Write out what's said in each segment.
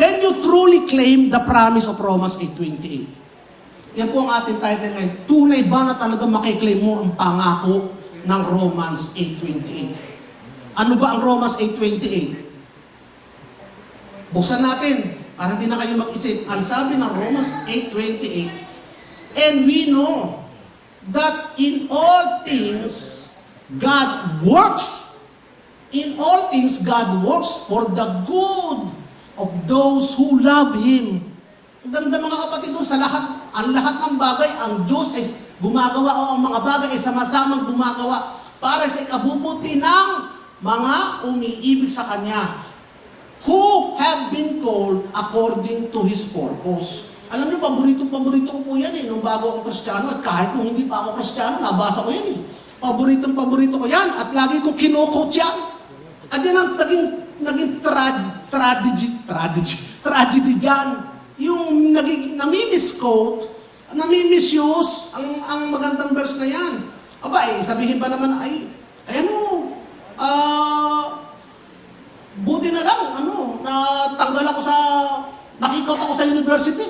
Can you truly claim the promise of Romans 8:28? Yan po ang ating title ngayon. Tunay ba na talaga makiklaim mo ang pangako ng Romans 8:28? Ano ba ang Romans 8:28? Buksan natin para hindi na kayo mag-isip. Ang sabi ng Romans 8:28, and we know that in all things God works. In all things God works for the good of those who love Him. Ang ganda mga kapatid doon sa ang lahat ng bagay, ang Diyos ay gumagawa o ang mga bagay ay sama-samang gumagawa para sa ikabubuti ng mga umiibig sa Kanya, who have been called according to His purpose. Alam niyo, paborito ko po yan nung bago ako Kristiyano at kahit nung hindi pa ako Kristiyano, nabasa ko yan Paborito ko yan at lagi ko kino-quote yan. At yan ang naging tragedy dyan. Yung nami-misquote, nami-misuse ang magandang verse na yan. Aba, sabihin pa naman, buti na lang, natanggal ako nakikot ako sa university.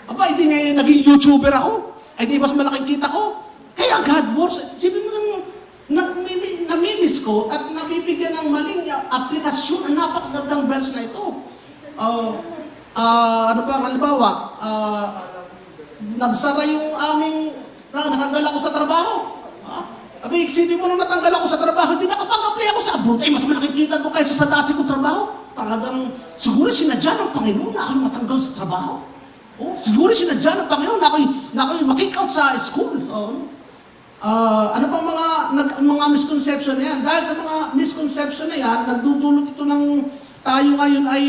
Aba, hindi nga naging YouTuber ako. Ay, di mas malaking kita ko. Kaya God works. Sabihin mo nami-misquote at nabibigyan ng maling aplikasyon. Ang napakagandang verse na ito. Halimbawa, nagsara yung natanggal ako sa trabaho. Abi, isipin mo nung natanggal ako sa trabaho, hindi nakapag-apply ako sa abroad. Ay, mas makikita ko kaysa sa dati kong trabaho. Talagang, siguro sinadya ng Panginoon na ako'y matanggal sa trabaho. Siguro sinadya ng Panginoon na ako'y makick out sa school. Ano pang mga misconception na yan? Dahil sa mga misconception na yan, nagdudulot ito ng tayo ngayon ay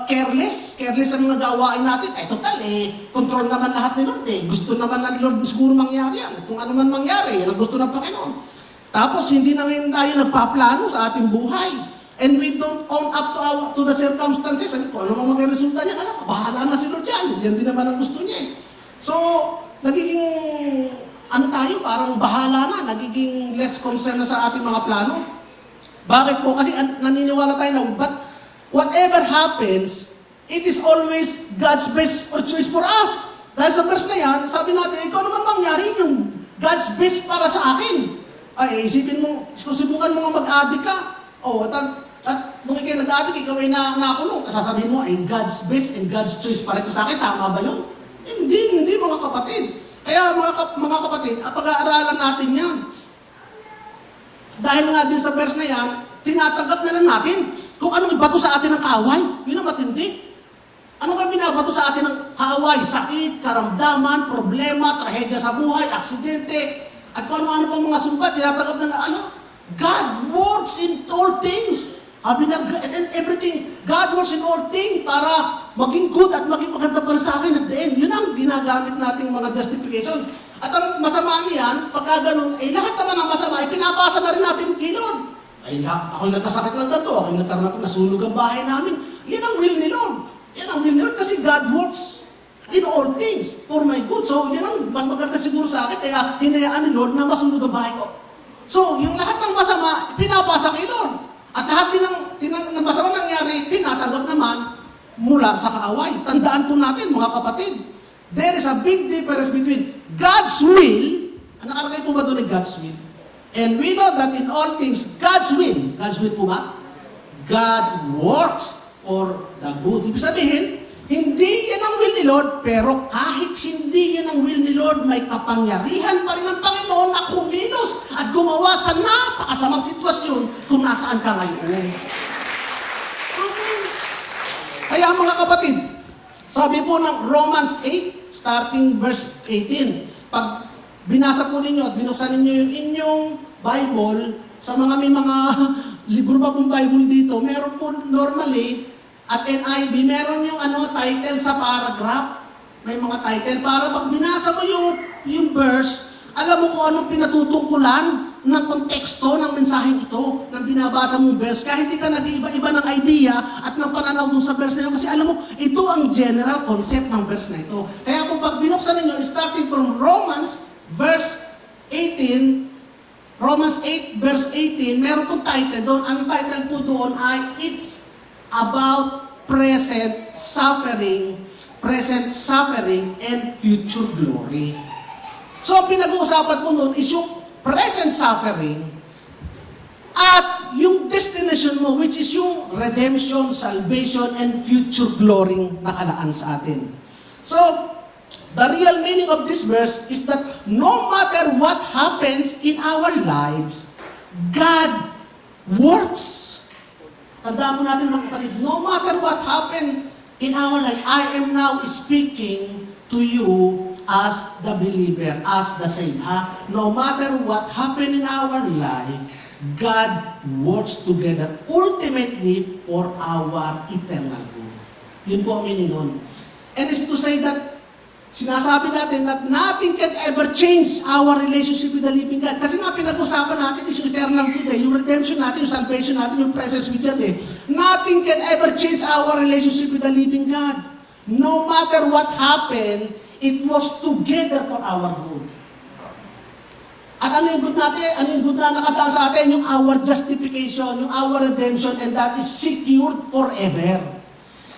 careless ang mga gawain natin. Total control naman lahat ni Lord Gusto naman ng Lord siguro mangyari yan. Kung ano man mangyari, yan ang gusto ng Panginoon. Tapos hindi na ngayon tayo nagpaplano sa ating buhay. And we don't own up to the circumstances. Kung ano mang magre-resulta niya, bahala na si Lord yan. Yan din naman ang gusto niya. So, nagiging tayo, parang bahala na, nagiging less concern na sa ating mga plano. Bakit po? Kasi naniniwala tayo na, but whatever happens, it is always God's best or choice for us. Dahil sa verse na yan, sabi natin, ikaw naman mangyari yung God's best para sa akin. Ay, isipin mo, kung subukan mo nga mag-addict ka, at nung ikaw nag-addict, ikaw ay nakulong, sasabihin mo, ay God's best and God's choice para ito sa akin, tama ba yun? Hindi mga kapatid. Kaya mga kapatid, pag-aaralan natin yan. Dahil nga din sa verse na yan, tinatanggap na lang natin kung anong ibato sa atin ng kaaway. Yun ang matindi. Ano nga binabato sa atin ng kaaway? Sakit, karamdaman, problema, trahedya sa buhay, aksidente, at kung ano-ano pang mga sumpa, tinatanggap na God works in all things. And everything, God works in all things para maging good at maging maganda para sa akin at the end. Yun ang ginagamit nating mga justification. At ang masama niyan, pagka ganun, lahat naman ng masama, pinapasa na rin natin kay Lord. Ako'y nagkasakit ng ganito, ako'y nasunog ang bahay namin. Yan ang will ni Lord. Yan ang will ni Lord kasi God works in all things for my good. So, yan ang mas maganda siguro sa akin, kaya hinayaan ni Lord na masunog ang bahay ko. So, yung lahat ng masama, pinapasa kay Lord. At lahat din ng masama nangyari, tinatanggap naman mula sa kaaway. Tandaan po natin, mga kapatid, there is a big difference between God's will, nakalagay po ba doon God's will? And we know that in all things, God's will po ba? God works for the good. Ibig sabihin, hindi yan ang will ni Lord, pero kahit hindi yan ang will ni Lord, may kapangyarihan pa rin ng Panginoon na kumilos at gumawa sa napakasamang sitwasyon kung nasaan ka ngayon. Amen. Kaya mga kapatid, sabi po ng Romans 8, starting verse 18, pag binasa po ninyo at binuksan ninyo yung inyong Bible, sa may mga libro pa pong Bible dito, meron po normally, at NIV, meron yung title sa paragraph. May mga title para pag binasa mo yung verse, alam mo kung anong pinatutungkulan ng konteksto ng mensaheng ito, ng binabasa mong verse. Kaya hindi ka nag-iiba-iba ng idea at ng pananaw dun sa verse na yun. Kasi alam mo, ito ang general concept ng verse na ito. Kaya kung pag binuksan ninyo, starting from Romans, verse 18, Romans 8, verse 18, meron pong title doon. Ang title po doon ay, It's About present suffering, and future glory. So, pinag-uusapan po nun is yung present suffering at yung destination mo, which is yung redemption, salvation, and future glory nakalaan sa atin. So, the real meaning of this verse is that no matter what happens in our lives, God works. Tandaan mo natin mga kapatid, no matter what happened in our life, I am now speaking to you as the believer, as the saint. No matter what happened in our life, God works together ultimately for our eternal good. Yun po ang meaning nun. And it's to say that sinasabi natin that nothing can ever change our relationship with the living God. Kasi nga pinag-usapan natin is yung eternal good yung redemption natin, yung salvation natin, yung presence with God Nothing can ever change our relationship with the living God. No matter what happened, it was together for our good. At ano yung good natin? Ano yung good na nakadaan sa atin? Yung our justification, yung our redemption, and that is secured forever.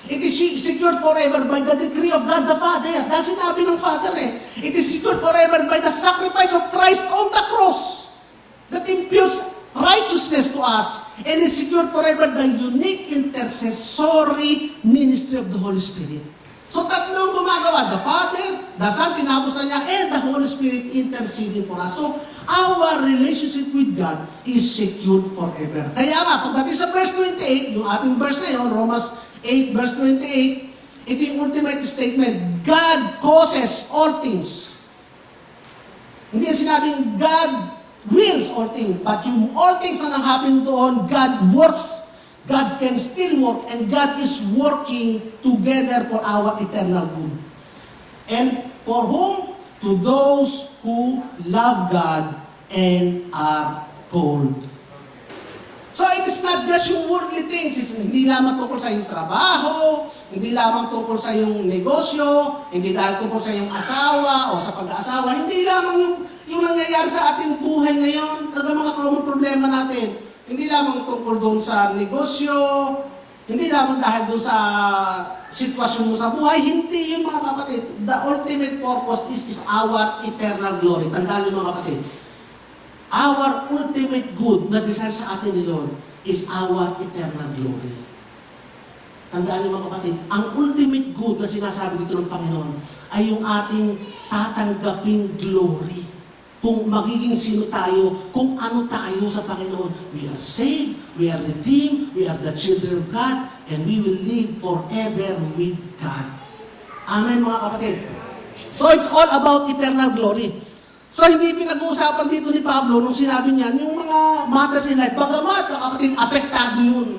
It is secured forever by the decree of God the Father. Dahil sinabi ng Father It is secured forever by the sacrifice of Christ on the cross that imputes righteousness to us and is secured forever the unique intercessory ministry of the Holy Spirit. So tatlong gumagawa, the Father, the Son, tinapos na niya, and the Holy Spirit interceding for us. So our relationship with God is secured forever. Kaya nga, pagdating sa verse 28, yung ating verse na yun, Romans 8 verse 28, ito yung ultimate statement, God causes all things. Hindi sinabing God wills all things, but yung all things na nang-happen doon, God works. God can still work, and God is working together for our eternal good. And for whom? To those who love God and are called. So it is not just yung worldly things. Hindi lamang tungkol sa yung trabaho, hindi lamang tungkol sa yung negosyo, hindi dahil tungkol sa yung asawa o sa pag-aasawa. Hindi lamang yung nangyayari sa ating buhay ngayon, talaga mga common problema natin. Hindi lamang tungkol doon sa negosyo, hindi lamang dahil doon sa sitwasyon mo sa buhay, hindi yun mga kapatid. The ultimate purpose is our eternal glory. Tandaan nyo mga kapatid. Our ultimate good na desire sa atin ni Lord is our eternal glory. Tandaan nyo mga kapatid, ang ultimate good na sinasabi dito ng Panginoon ay yung ating tatanggaping glory. Kung magiging sino tayo, kung ano tayo sa Panginoon. We are saved, we are redeemed, we are the children of God, and we will live forever with God. Amen mga kapatid. So it's all about eternal glory. So hindi pinag-uusapan dito ni Pablo nung sinabi niya, yung mga matters in life, bagamat mga kapatid, apektado yun.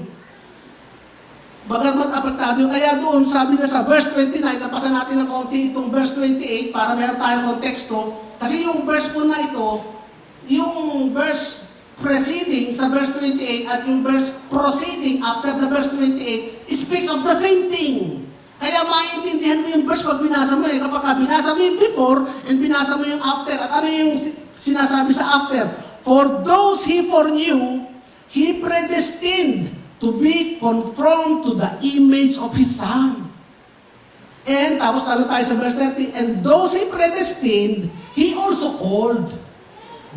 Bagamat apektado yun. Kaya doon, sabi na sa verse 29, napasan natin ng konti itong verse 28 para meron tayong konteksto. Kasi yung verse po na ito, yung verse preceding sa verse 28 at yung verse proceeding after the verse 28 speaks of the same thing. Kaya maintindihan mo yung verse pag binasa mo Kapag binasa mo yung before and binasa mo yung after. At ano yung sinasabi sa after? For those He foreknew, He predestined to be conformed to the image of His Son. And tapos talo tayo sa verse 30, and those He predestined, He also called.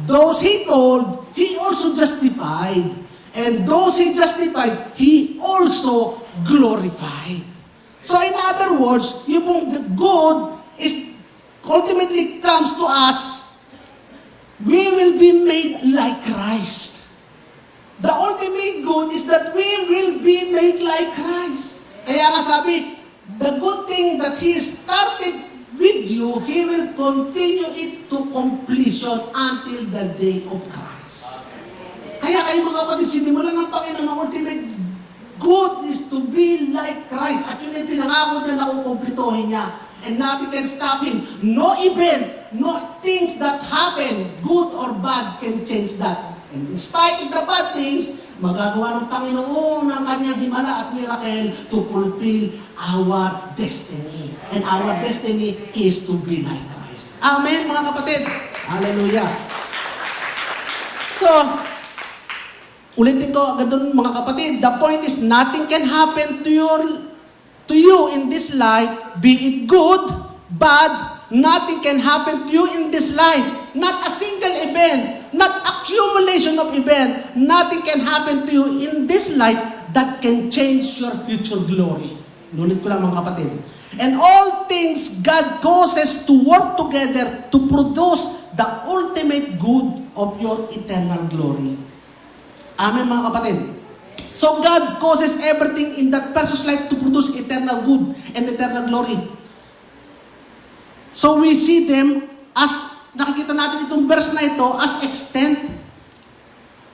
Those He called, He also justified. And those He justified, He also glorified. So in other words, yung pong good is ultimately comes to us, we will be made like Christ. The ultimate good is that we will be made like Christ. Kaya nga sabi, the good thing that He started with you, He will continue it to completion until the day of Christ. Kaya kayo mga kapatid, sinimulan ng Panginoon ang ultimate good is to be like Christ. At yun ay pinangako niya na kukumplitohin niya. And nothing can stop Him. No event, no things that happen, good or bad, can change that. And in spite of the bad things, magagawa ng Panginoon ang kanyang himala at miracle to fulfill our destiny. And our destiny is to be like Christ. Amen, mga kapatid. Hallelujah. So, ulitin ko agad doon mga kapatid, the point is nothing can happen to your to you in this life, be it good, bad, nothing can happen to you in this life. Not a single event, not accumulation of event, nothing can happen to you in this life that can change your future glory. Nulit ko lang mga kapatid. And all things God causes to work together to produce the ultimate good of your eternal glory. Amen mga kapatid. So God causes everything in that person's life to produce eternal good and eternal glory. So we see them as, nakikita natin itong verse na ito as extent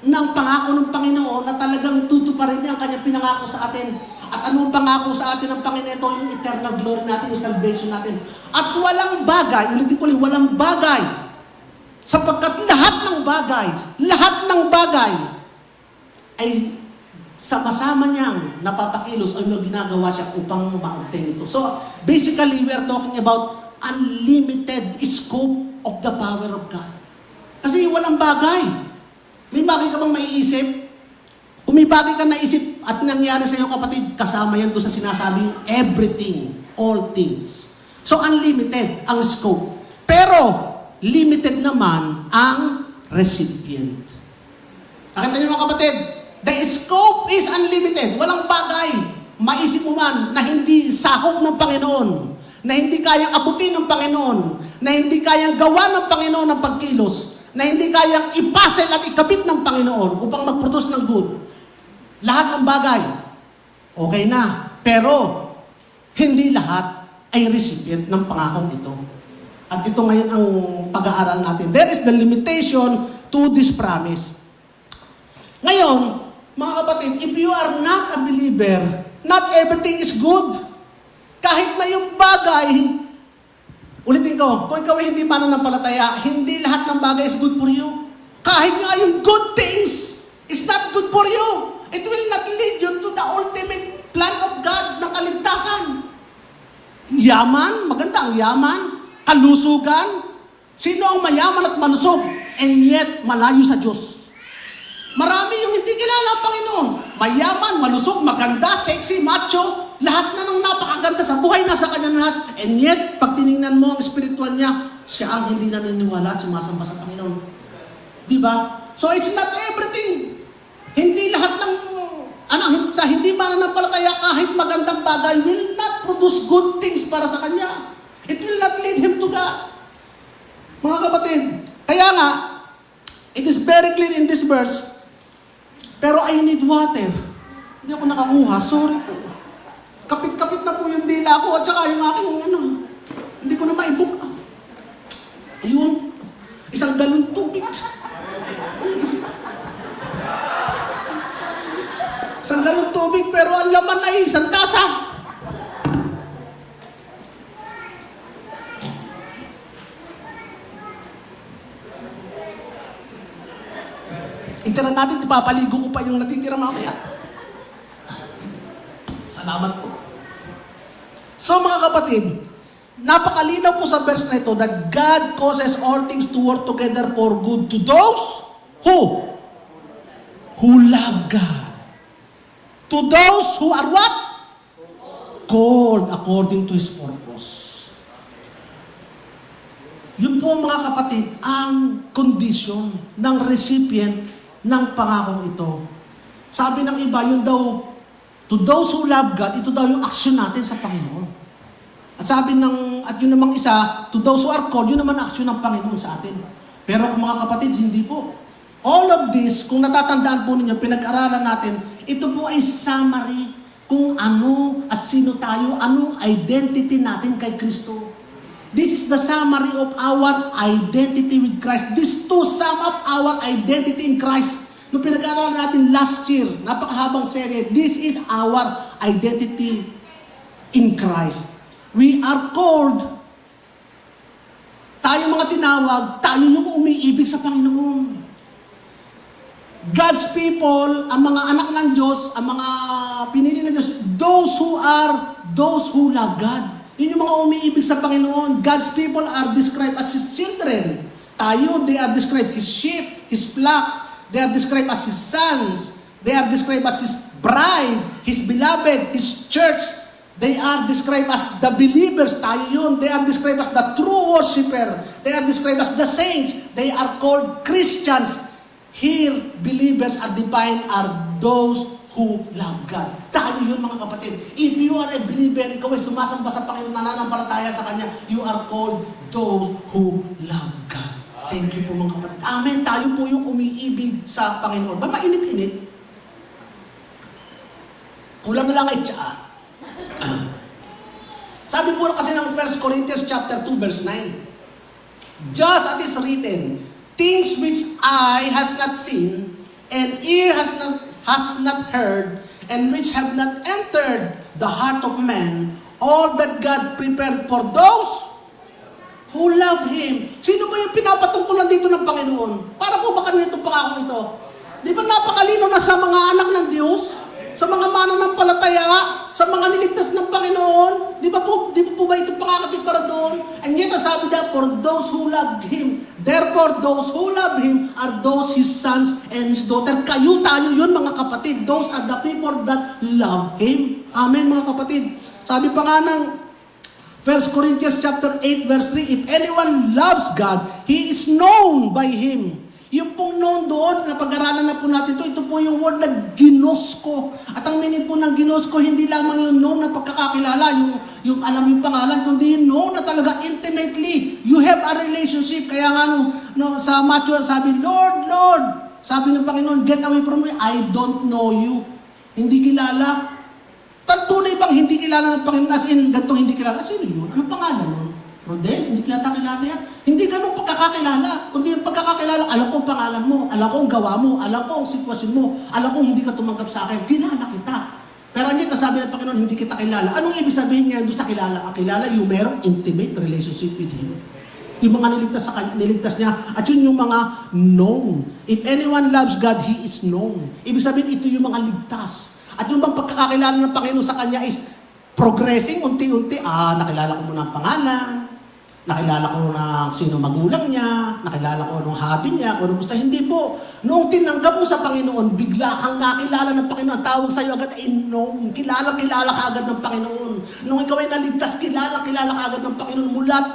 ng pangako ng Panginoon na talagang tutuparin niya ang kanyang pinangako sa atin. At anong pangako sa atin ng Panginoon ito? Yung eternal glory natin, yung salvation natin. At walang bagay, ulitin ko ulit, walang bagay. Sapagkat lahat ng bagay ay sama-sama niyang napapakilos o may ginagawa siya upang ma-obtain ito. So, basically, we are talking about unlimited scope of the power of God. Kasi walang bagay. May bagay ka bang maiisip? Kung may bagay ka naisip at nangyari sa iyo kapatid, kasama yan doon sa sinasabing everything, all things. So, unlimited ang scope. Pero, limited naman ang recipient. Nakita niyo mga kapatid? The scope is unlimited. Walang bagay, maisip mo man, na hindi sakop ng Panginoon, na hindi kayang abutin ng Panginoon, na hindi kayang gawa ng Panginoon ng pagkilos, na hindi kayang ipasel at ikabit ng Panginoon upang mag-produce ng good. Lahat ng bagay, okay na. Pero, hindi lahat ay recipient ng pangakong ito. At ito ngayon ang pag-aaral natin. There is the limitation to this promise. Ngayon, mga kapatid, if you are not a believer, not everything is good. Kahit na yung bagay, ulitin ko, kung ikaw ay hindi mananampalataya, hindi lahat ng bagay is good for you. Kahit nga yung good things is not good for you. It will not lead you to the ultimate plan of God ng kaligtasan. Yaman, maganda ang yaman, kalusugan. Sino ang mayaman at malusog and yet malayo sa Diyos? Marami yung hindi kilala ang Panginoon. Mayaman, malusog, maganda, sexy, macho, lahat na ng napakaganda sa buhay nasa kanya lahat. And yet, pag tinignan mo ang spiritual niya, siya ang hindi naniniwala at sumasamba sa Panginoon. Di ba? So it's not everything. Hindi lahat ng sa hindi mananampalataya kahit magandang bagay will not produce good things para sa kanya. It will not lead him to God. Mga kapatid, kaya nga, it is very clear in this verse, pero I need water. Hindi ako nakakuha, sorry po. Kapit-kapit na po yung dila ko at saka yung aking hindi ko na maibuk. Ayun, isang galon tubig. Isang galon tubig, pero ang laman ay isang tasa. Itira natin, ipapaligo ko pa yung natitira mamaya. Salamat po. So mga kapatid, napakalinaw po sa verse na ito that God causes all things to work together for good to those who love God. To those who are what? Called according to His purpose. Yun po mga kapatid, ang condition ng recipient ng pangakong ito. Sabi ng iba, yun daw, to those who love God, ito daw yung action natin sa Panginoon. At sabi at yun namang isa, to those who are called, yun naman action ng Panginoon sa atin. Pero mga kapatid, hindi po. All of this, kung natatandaan po ninyo, pinag-aralan natin, ito po ay summary kung ano at sino tayo, anong identity natin kay Kristo. This is the summary of our identity with Christ. This to sum up our identity in Christ. Nung pinag-aaralan natin last year, napakahabang serye, this is our identity in Christ. We are called, tayo mga tinawag, tayo yung umiibig sa Panginoon. God's people, ang mga anak ng Diyos, ang mga pinili ng Diyos, those who love God. Yun yung mga umiibig sa Panginoon. God's people are described as His children. Tayo, they are described His sheep, His flock. They are described as His sons. They are described as His bride, His beloved, His church. They are described as the believers, tayo yun. They are described as the true worshiper. They are described as the saints. They are called Christians. Here, believers are defined are those who love God. Tayo yun, mga kapatid. If you are a believer, ikaw ay sumasamba sa Panginoon, nananampalataya sa Kanya, you are called those who love God. Thank you po, mga kapatid. Amen. Tayo po yung umiibig sa Panginoon. Ba mainit-init? Kulang na lang ay tsaa. Sabi po kasi ng 1 Corinthians chapter 2 verse 9. Just as it is written, things which eye has not seen, and ear has not heard, and which have not entered the heart of man, all that God prepared for those who love Him. Sino ba yung pinapatungkulan dito ng Panginoon? Para po ba kanina itong pangakong ito? Di ba napakalino na sa mga anak ng Diyos? Sa mga mananampalataya, sa mga niligtas ng Panginoon, di ba po ba ito pakakatid para doon? And yet, sabi na, for those who love Him, therefore, those who love Him are those His sons and His daughter. Kayo, tayo yun, mga kapatid. Those are the people that love Him. Amen, mga kapatid. Sabi pa nga ng 1 Corinthians chapter 8, verse 3, if anyone loves God, he is known by Him. Yung pong known doon, na pag-aralan na po natin ito po yung word na ginosko. At ang meaning po ng ginosko, hindi lamang yung known na pagkakakilala, yung alam yung pangalan, kundi yung known na talaga intimately. You have a relationship. Kaya nga sa Matthew, sabi, Lord, Lord, sabi ng Panginoon, get away from me, I don't know you. Hindi kilala. Tunay bang hindi kilala ng Panginoon, as in, ganitong hindi kilala? Sino yun? Anong pangalan nun? Rodel, hindi yata kilala yan. Hindi ganun pagkakakilala. Kundi yung pagkakakilala, alam ko ang pangalan mo, alam ko ang gawa mo, alam ko ang sitwasyon mo, alam ko hindi ka tumanggap sa akin, kilala kita. Pero hindi nasabi ng Panginoon, hindi kita kilala. Anong ibig sabihin niya doon sa kilala? Ang kilala, yung merong intimate relationship with Him. Yung mga niligtas niya, at yun yung mga known. If anyone loves God, He is known. Ibig sabihin, ito yung mga ligtas. At yung bang pagkakakilala ng Panginoon sa Kanya is progressing unti-unti. Nakilala ko muna ang pangalan, nakilala ko na sino magulang niya, nakilala ko anong hobby niya, kung anong gusto. Hindi po. Noong tinanggap mo sa Panginoon, bigla kang nakilala ng Panginoon. Ang tawag sa iyo agad ay known. Kilala ka agad ng Panginoon. Nung ikaw ay naligtas, kilala ka agad ng Panginoon. Mulat,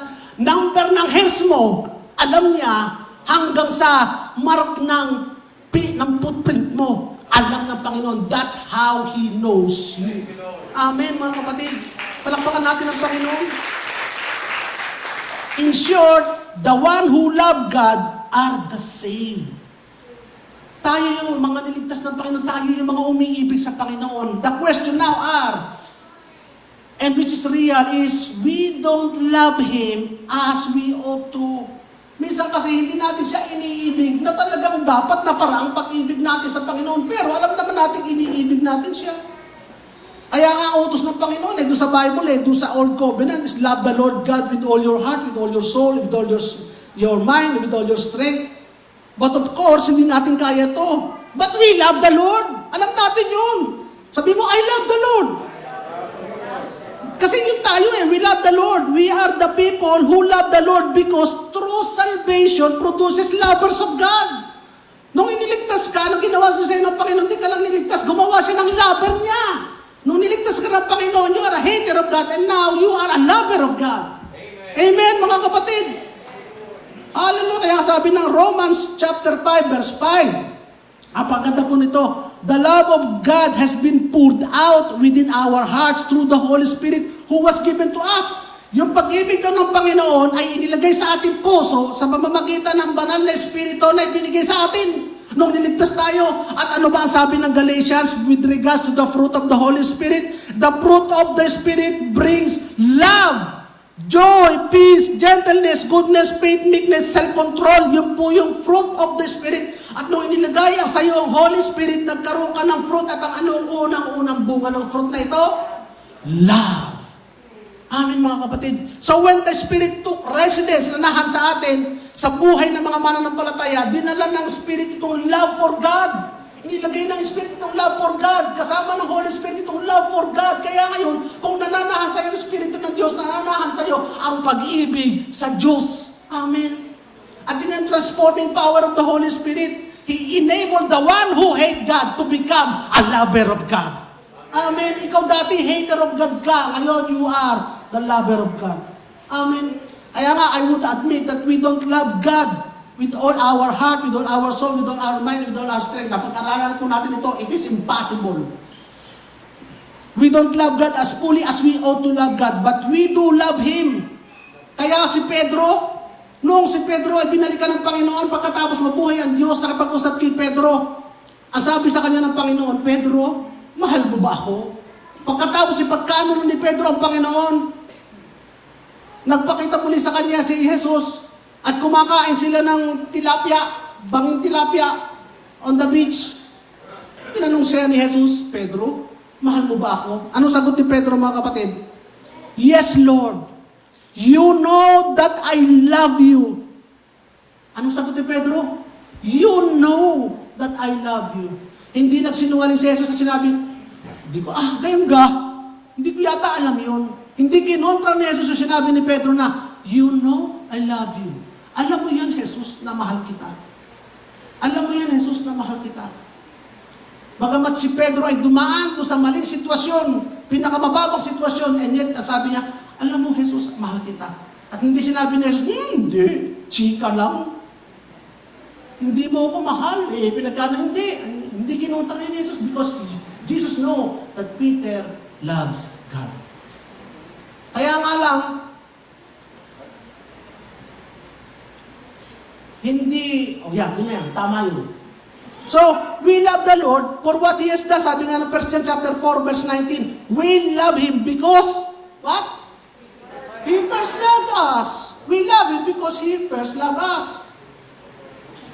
number ng hairs mo, alam niya, hanggang sa mark ng footprint mo. Alam ng Panginoon. That's how He knows you. Amen, mga kapatid. Palakpakan natin ang Panginoon. In short, the one who love God are the same. Tayo yung mga niligtas ng Panginoon. Tayo yung mga umiibig sa Panginoon. The question now are, and which is real, is we don't love Him as we ought to. Minsan kasi hindi natin siya iniibig na talagang dapat na parang pag-ibig natin sa Panginoon. Pero alam naman natin iniibig natin siya. Kaya nga utos ng Panginoon, doon sa Bible, doon sa Old Covenant, is love the Lord God with all your heart, with all your soul, with all your mind, with all your strength. But of course, hindi natin kaya to. But we love the Lord. Alam natin yun. Sabi mo, I love the Lord. Kasi yun tayo we love the Lord. We are the people who love the Lord because true salvation produces lovers of God. Nung iniligtas ka, nung ginawa sa sa'yo ng Panginoon, hindi ka lang niligtas, gumawa siya ng lover niya. Nung niligtas ka ng Panginoon, you are a hater of God, and now you are a lover of God. Amen, mga kapatid. Hallelujah. Kaya sabi ng Romans chapter 5, verse 5. Apaganda po nito. The love of God has been poured out within our hearts through the Holy Spirit who was given to us. Yung pag-ibig daw ng Panginoon ay inilagay sa ating puso sa pamamagitan ng banal na Espiritu na ibinigay sa atin nung niligtas tayo. At ano ba ang sabi ng Galatians with regards to the fruit of the Holy Spirit? The fruit of the Spirit brings love, joy, peace, gentleness, goodness, faith, meekness, self-control. Yun po yung fruit of the Spirit. At nung inilagay sa iyo ang Holy Spirit, nagkaroon ka ng fruit. At ang anong unang bunga ng fruit na ito? Love. Amen, mga kapatid. So when the Spirit took residence, nanahan sa atin, sa buhay ng mga mananampalataya, dinala ng Spirit itong love for God. Inilagay ng Spirit itong love for God. Kasama ng Holy Spirit itong love for God. Kaya ngayon, kung nananahan sa iyo ang Espiritu ng Diyos, nananahan sa iyo ang pag-ibig sa Diyos. Amen. At in the transforming power of the Holy Spirit, He enabled the one who hate God to become a lover of God. Amen. Ikaw dati hater of God ka. Ngayon, you are the lover of God. Amen. Kaya nga, I would admit that we don't love God with all our heart, with all our soul, with all our mind, with all our strength. Napag-aralan po natin ito, it is impossible. We don't love God as fully as we ought to love God, but we do love Him. Kaya si Pedro, noong si Pedro ay binalikan ng Panginoon, pagkatapos mabuhay ang Diyos, nakapag-usap kay Pedro, ang sabi sa kanya ng Panginoon, Pedro, mahal mo ba ako? Pagkatapos ipagkaano ni Pedro ang Panginoon, nagpakita muli sa kanya si Jesus, at kumakain sila ng tilapia, banging tilapia, on the beach. Tinanong siya ni Jesus, Pedro, mahal mo ba ako? Anong sagot ni Pedro, mga kapatid? Yes, Lord. You know that I love you. Anong sagot ni Pedro? You know that I love you. Hindi nagsinungaling si Jesus at sinabi, hindi ko, gayon ga. Hindi ko yata alam yun. Hindi kinontra ni Jesus at sinabi ni Pedro na, you know I love you. Alam mo yan, Jesus, na mahal kita. Alam mo yan, Jesus, na mahal kita. Bagamat si Pedro ay dumaan to sa maling sitwasyon, pinakamababang sitwasyon, and yet, sabi niya, alam mo, Jesus, mahal kita. At hindi sinabi ni Jesus, hindi, chika lang. Hindi mo ako mahal. Pinagkano, hindi kinontra ni Jesus because Jesus know that Peter loves God. Kaya nga lang, hindi, yun na yan, tama yun. So, we love the Lord for what He has done. Sabi nga ng 1 John chapter 4, verse 19, we love Him because, what? He first loved us. We love Him because He first loved us.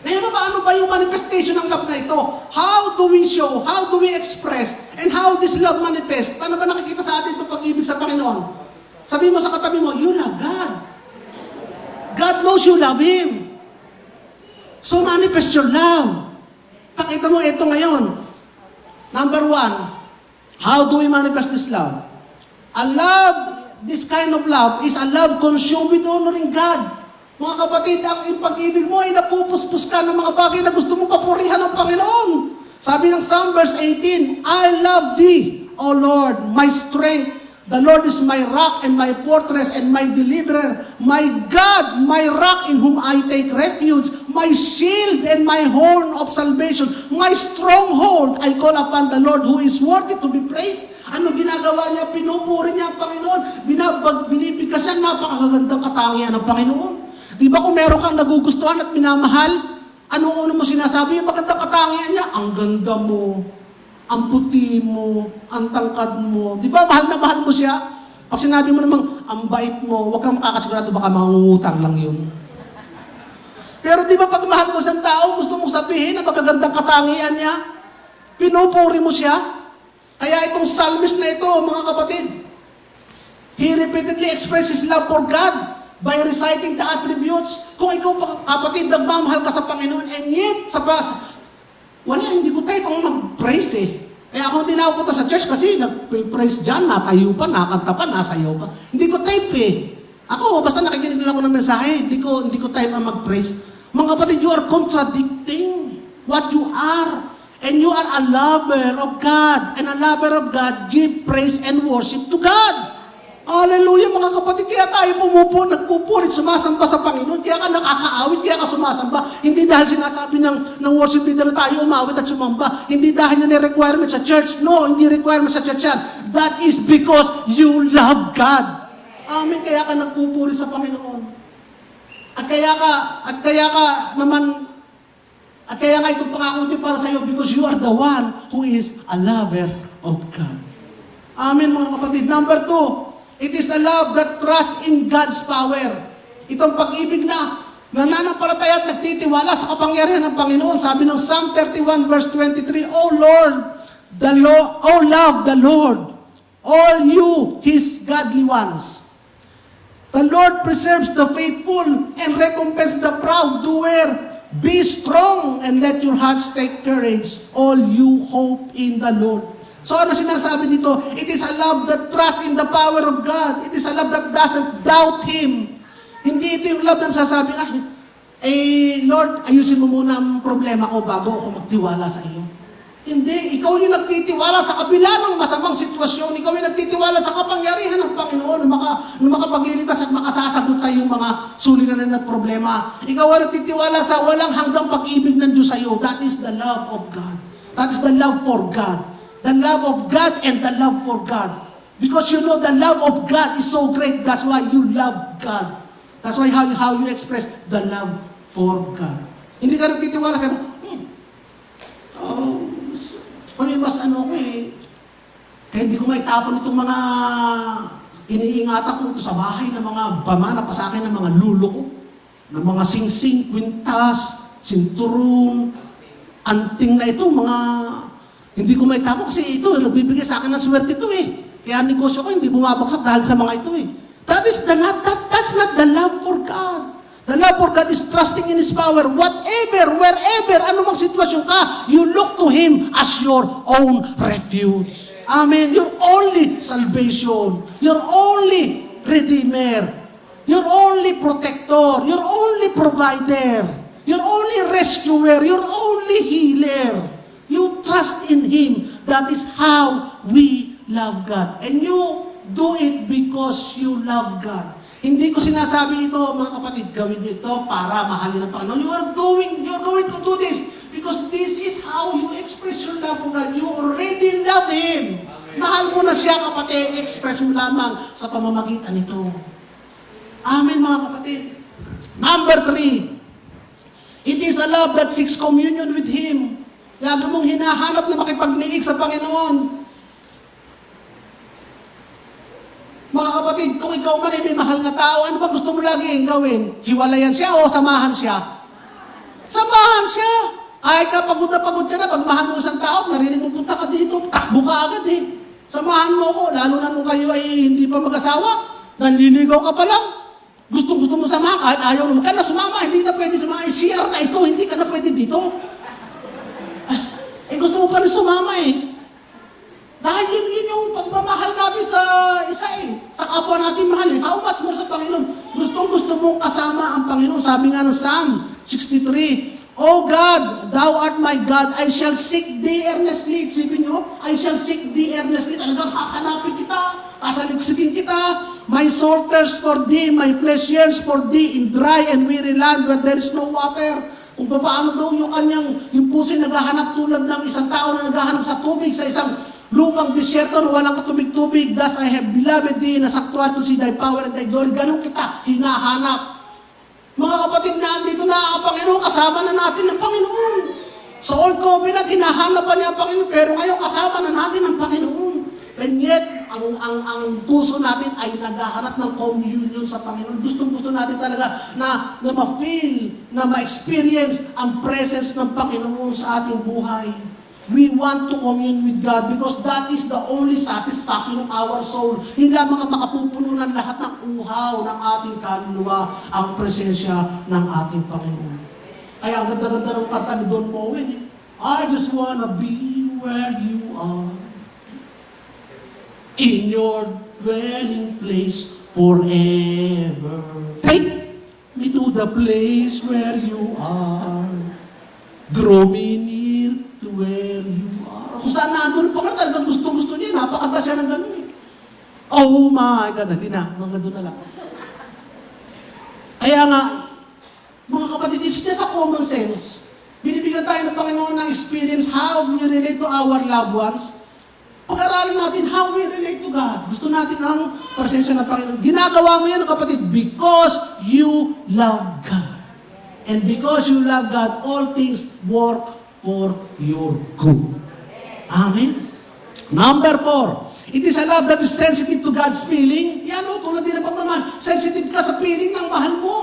Ngayon ba, ano ba yung manifestation ng love na ito? How do we show, how do we express, and how this love manifest? Paano ba nakikita sa atin itong pag-ibig sa Panginoon? Sabi mo sa katabi mo, you love God. God knows you love Him. So manifest your love. Pakita mo ito ngayon. Number 1, how do we manifest this love? A love, this kind of love, is a love consumed with honoring God. Mga kapatid, ang pag-ibig mo ay napupuspos ka ng mga bagay na gusto mong papurihan ng Panginoon. Sabi ng Psalm verse 18, I love Thee, O Lord, my strength. The Lord is my rock and my fortress and my deliverer, my God, my rock in whom I take refuge, my shield and my horn of salvation, my stronghold. I call upon the Lord who is worthy to be praised. Ano ginagawa niya? Pinupuri niya ang Panginoon. Binibigkas siya, napakagandang katangian ng Panginoon. Di ba kung meron kang nagugustuhan at minamahal, anong una mo sinasabi? Yung magandang katangian niya, ang ganda mo, ang puti mo, ang tangkad mo. Di ba, mahal na mahal mo siya? Pag sinabi mo namang, ang bait mo, huwag kang makakasigurado, baka mangungutang lang yun. Pero di ba, pag mahal mo sa tao, gusto mong sabihin na magagandang katangian niya, pinupuri mo siya. Kaya itong psalmist na ito, mga kapatid, he repeatedly expresses his love for God by reciting the attributes. Kung ikaw, kapatid, nagmamahal ka sa Panginoon, and yet, wala, hindi ko tayo pang mag-praise eh. Kaya ako hindi na ako punta sa church kasi nag-praise dyan, natayo pa, nakanta pa, nasayaw pa. Hindi ko type eh. Ako, basta nakikinig lang ako ng mensahe, hindi ko type ang mag-praise. Mga kapatid, you are contradicting what you are. And you are a lover of God. And a lover of God give praise and worship to God. Hallelujah, mga kapatid. Kaya tayo nagpupurit, sumasamba sa Panginoon. Kaya ka nakakaawit, kaya ka sumasamba. Hindi dahil sinasabi ng worship leader na tayo umawit at sumamba. Hindi dahil na requirement sa church. No, hindi requirement sa church yan. That is because you love God. Amen, kaya ka nagpupurit sa Panginoon. At kaya nga itong pangako niyo para sa iyo because you are the one who is a lover of God. Amen, mga kapatid. Number 2, it is a love that trusts in God's power. Itong pag-ibig na nananampalataya at nagtitiwala sa kapangyarihan ng Panginoon. Sabi ng Psalm 31 verse 23, O love the Lord, all you, His godly ones. The Lord preserves the faithful and recompenses the proud doer. Be strong and let your hearts take courage, all you hope in the Lord. So ano sinasabi dito? It is a love that trusts in the power of God. It is a love that doesn't doubt Him. Hindi ito yung love na sasabi, Lord, ayusin mo muna ang problema ko bago ako magtiwala sa iyo. Hindi, ikaw yung nagtitiwala sa kabila ng masamang sitwasyon. Ikaw yung nagtitiwala sa kapangyarihan ng Panginoon na makapaglilitas at makasasagot sa iyong mga suliranin at problema. Ikaw ang nagtitiwala sa walang hanggang pag-ibig ng Diyos sa iyo. That is the love of God. That is the love for God. The love of God and the love for God. Because you know the love of God is so great, that's why you love God. That's why how you express the love for God. Hindi ka nagtitiwala sa mas ano ko kaya hindi ko maitapon itong mga iniingatan ko ito sa bahay ng mga bamana pa sa akin ng mga lulo ko, ng mga singsing, kwintas, sinturon, anting na ito, mga hindi ko maitapon kasi ito, nagbibigay sa akin ng swerte ito Kaya negosyo ko hindi bumabagsak dahil sa mga ito That is that's not the love for God. The love for God is trusting in His power. Whatever, wherever, anumang sitwasyon ka, you look to Him as your own refuge. Amen. Your only salvation. Your only Redeemer. Your only Protector. Your only Provider. Your only Rescuer. Your only Healer. You trust in Him. That is how we love God. And you do it because you love God. Hindi ko sinasabi ito, mga kapatid, gawin niyo ito para mahalin ng Panginoon. You're going to do this because this is how you express your love for God. You already love Him. Amen. Mahal mo na siya, kapatid. Express mo lamang sa pamamagitan nito. Amen, mga kapatid. Number 3, it is a love that seeks communion with Him. Lagi mong hinahanap na makipagniig sa Panginoon. Mga kapatid, kung ikaw man ay may mahal na tao, ano ba gusto mo lagi gawin? Hiwalayan siya o samahan siya? Samahan siya! Kahit ka pagod ka na, pag mahal mo isang tao, narinig mo punta ka dito, takbo ka agad Samahan mo ko, lalo na nung kayo ay hindi pa mag-asawa, nanliligaw ka pa lang. Gusto mo samahan, kahit ayaw mo ka na sumama, hindi na pwede sumama. CR na ito, hindi ka na pwede dito. Gusto mo pa rin sumama Dahil yun yung pagmamahal natin sa isa sa kapwa natin mahal How much more sa Panginoon? Gusto mong kasama ang Panginoon. Sabi nga ng Psalm 63, O God, Thou art my God, I shall seek Thee earnestly. Isipin nyo, I shall seek Thee earnestly. Talagang hahanapin kita, kasaligsigin kita. My soul thirsts for Thee, my flesh yearns for Thee in dry and weary land where there is no water. Kung paano daw yung puso naghahanap tulad ng isang tao na naghahanap sa tubig sa isang lupang disyerto na walang katubig-tubig. Thus I have beloved Thee, nasaktuar to see Thy power and Thy glory. Ganun kita hinahanap. Mga kapatid na andito na ang Panginoon, kasama na natin ang Panginoon. Sa Old Covenant, hinahanap pa niya ang Panginoon, pero ngayon kasama na natin ang Panginoon. And yet, ang puso natin ay naghahanap ng communion sa Panginoon. Gusto natin talaga na ma-feel, na ma-experience ang presence ng Panginoon sa ating buhay. We want to commune with God because that is the only satisfaction of our soul. Hindi lamang ang makapupuno ng lahat ng uhaw ng ating kaluluwa ang presensya ng ating Panginoon. Kaya ang ganda-ganda ng kanta ni Don Moen, I just wanna be where you are, in your dwelling place forever. Take me to the place where you are, draw me near to where you are. Kung saan nandun pa nga, talagang gusto niya, napakanta siya ng ganun Oh my God, hindi na, mga doon na lang. Kaya nga, mga kapatid, it's just a common sense. Binibigyan tayo ng Panginoon ng experience how we relate to our loved ones. Pag-aralan natin how we relate to God. Gusto natin ang presensya ng Panginoon. Ginagawa mo yan, kapatid, because you love God. And because you love God, all things work for your good. Amen? Number 4, it is a love that is sensitive to God's feeling. Yan tulad din ng pagmamahal. Sensitive ka sa feeling ng mahal mo.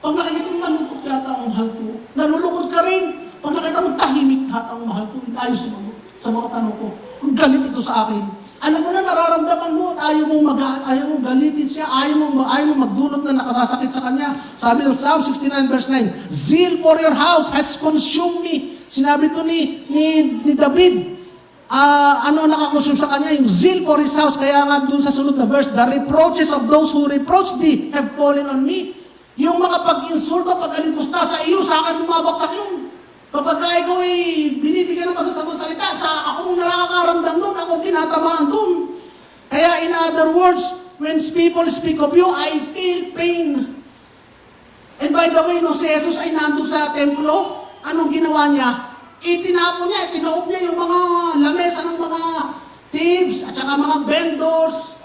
Pag nakikita mo, malungkot yata ang mahal ko. Nalulungkot ka rin. Pag nakita mo, tahimik lahat ang mahal ko. Ayos sumagot sa mga tanong ko. Ang galit ito sa akin. Alam mo na, nararamdaman mo at ayaw mong galitin siya, ayaw mong magdulot na nakasasakit sa kanya. Sabi ng Psalm 69 verse 9, Zeal for your house has consumed me. Sinabi ito ni David. Nakakonsume sa kanya? Yung zeal for his house. Kaya nga dun sa sunod na verse, the reproaches of those who reproach thee have fallen on me. Yung mga pag-insulto, pag-alimusta sa iyo, sa akin bumabaksak yun. Kapag ikaw ay binibigyan ng masasamang salita, akong nakakaramdam doon, akong tinatamaan doon. Kaya in other words, when people speak of you, I feel pain. And by the way, no, si Jesus ay nandun sa templo, anong ginawa niya? Itinapon niya, itinoob niya yung mga lamesa ng mga thieves at saka mga vendors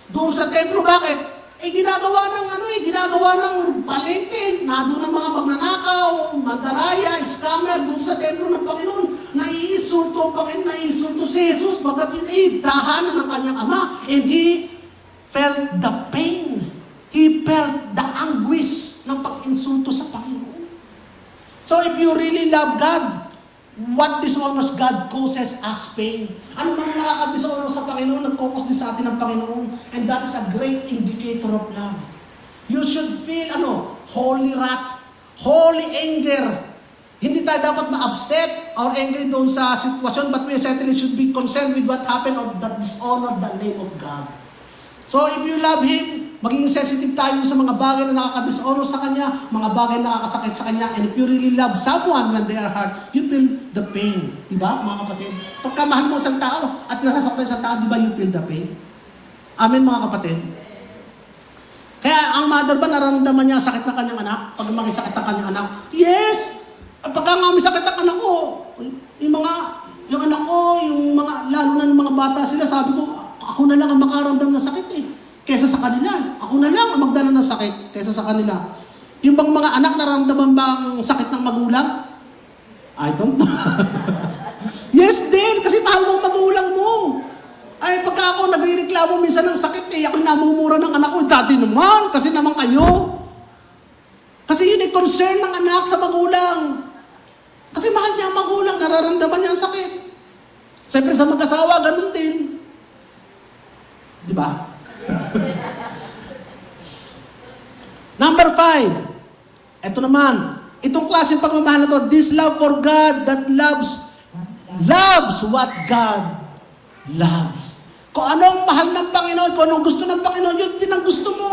doon sa templo. Bakit? Ginagawa ng palengke, nandun ang mga magnanakaw, mandaraya, scammer, doon sa templo ng Panginoon. Naiinsulto ang Panginoon, naiinsulto si Jesus, bagat yun tahanan ng kanyang Ama. And he felt the pain. He felt the anguish ng pag-insulto sa Panginoon. So if you really love God, what dishonors God causes us pain. Ano man ang nakakadishonor sa Panginoon, nag-focus din sa atin ng Panginoon. And that is a great indicator of love. You should feel, holy wrath, holy anger. Hindi tayo dapat ma-upset or angry doon sa sitwasyon, but we certainly should be concerned with what happened or that dishonor the name of God. So if you love Him, maging sensitive tayo sa mga bagay na nakaka-dishonor sa Kanya, mga bagay na nakakasakit sa Kanya, and if you really love someone when they are hurt, you feel the pain. Diba, mga kapatid? Pagka mahal mo isang tao at nasasaktan isang tao, diba you feel the pain? Amen, mga kapatid? Kaya ang mother ba nararamdaman niya ang sakit ng kanyang anak? Pag may sakit ng kanyang anak? Yes! Pagka nga may sakit ng anak ko, yung anak ko, lalo na ng mga bata sila, sabi ko, ako na lang ang makaramdam ng sakit kesa sa kanila. Ako na lang ang magdala ng sakit kesa sa kanila. Yung bang mga anak nararamdaman ba ang sakit ng magulang? I don't know. Yes din, kasi mahal mo ang magulang mo. Ay, pagka ako nagrereklamo minsan ng sakit, ako namumura ng anak ko, dati naman, kasi naman kayo. Kasi yun ay concern ng anak sa magulang. Kasi mahal niya ang magulang, nararamdaman niya ang sakit. Siyempre sa mag-asawa, ganun din. Di ba? Number 5. Ito naman. Itong klaseng pagmamahal na to, this love for God that loves what God loves. Kung anong mahal ng Panginoon, kung anong gusto ng Panginoon, yun din ang gusto mo.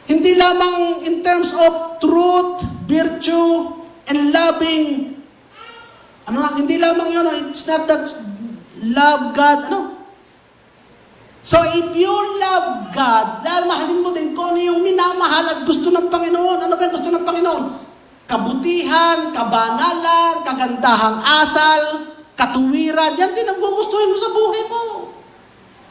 Hindi lamang in terms of truth, virtue, and loving. Hindi lamang yun, it's not that love God, So if you love God, dahil mahalin mo din kung ano yung minamahal at gusto ng Panginoon. Ano ba yung gusto ng Panginoon? Kabutihan, kabanalan, kagandahang asal, katuwiran. Yan din ang gugustuhin mo sa buhay mo.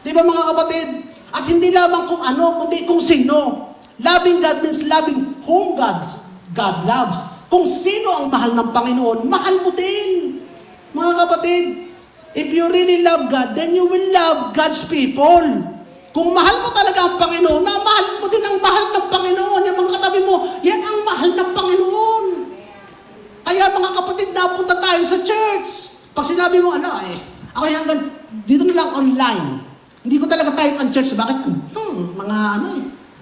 Di ba mga kapatid? At hindi lamang kung ano, kundi kung sino. Loving God means loving whom God loves. Kung sino ang mahal ng Panginoon, mahal mo din. Mga kapatid, if you really love God, then you will love God's people. Kung mahal mo talaga ang Panginoon, mahal mo din ang mahal ng Panginoon. Yung mga katabi mo, yan ang mahal ng Panginoon. Kaya mga kapatid, napunta tayo sa church. Pag sinabi mo, ako hanggang dito na lang online. Hindi ko talaga type ang church. Bakit?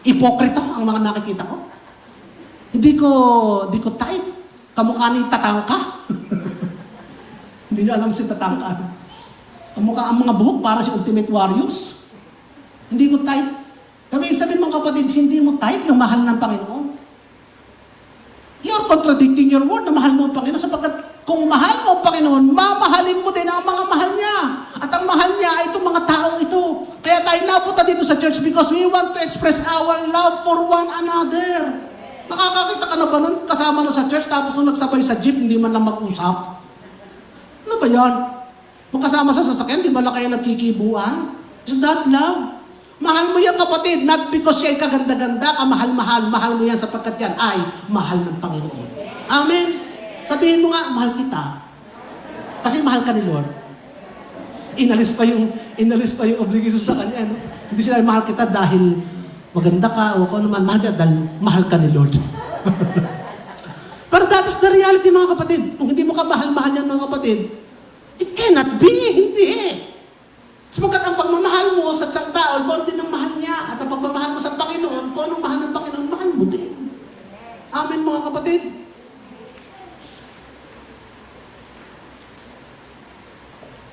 Ipokrito ang mga nakikita ko. Hindi ko type. Kamukha ni Tatangka. Hindi niyo alam si Tatangka. Kamukha ang mga buhok para si Ultimate Warriors. Hindi ko type. Kami sabihin mga kapatid, hindi mo type yung mahal ng Panginoon. You're contradicting your word na mahal mo ang Panginoon sapagkat kung mahal mo ang Panginoon, mamahalin mo din ang mga mahal niya. At ang mahal niya ay itong mga taong ito. Kaya tayo napunta dito sa church because we want to express our love for one another. Nakakakita ka na ba nun kasama na sa church tapos nung nagsabay sa jeep, hindi man lang mag-usap? Ano ba yan? Magkasama sa sasakyan, di ba lang kayo nagkikibuan? Is that love? Mahal mo yan kapatid, not because siya ay kaganda-ganda, kamahal-mahal mo yan sapagkat yan ay mahal ng Panginoon. Amen? Sabihin mo nga, mahal kita. Kasi mahal ka ni Lord. Inalis pa yung obligation sa kanya. Hindi sila mahal kita dahil maganda ka o kung ano man, mahal ka dahil mahal ka ni Lord. Pero that is the reality mga kapatid. Kung hindi mo ka mahal-mahal yan mga kapatid, it cannot be. Hindi Sapagkat ang pagmamahal mo sa isang tao, kung din ang mahal niya. At ang pagmamahal mo sa Panginoon, kung anong mahal ng Panginoon, mahal mo din. Amen mga kapatid.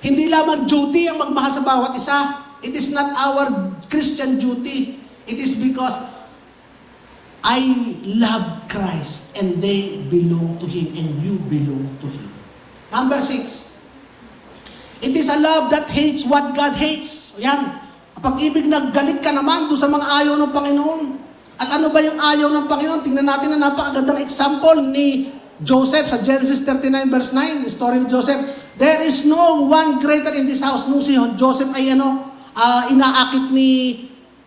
Hindi lamang duty ang magmahal sa bawat isa. It is not our Christian duty. It is because I love Christ and they belong to Him and you belong to Him. Number 6, it is a love that hates what God hates. Yan. Kapag ibig naggalit ka naman doon sa mga ayaw ng Panginoon. At ano ba yung ayaw ng Panginoon? Tingnan natin na napakagandang example ni Joseph sa Genesis 39 verse 9, the story ni Joseph. There is no one greater in this house. Nung si Joseph ay inaakit ni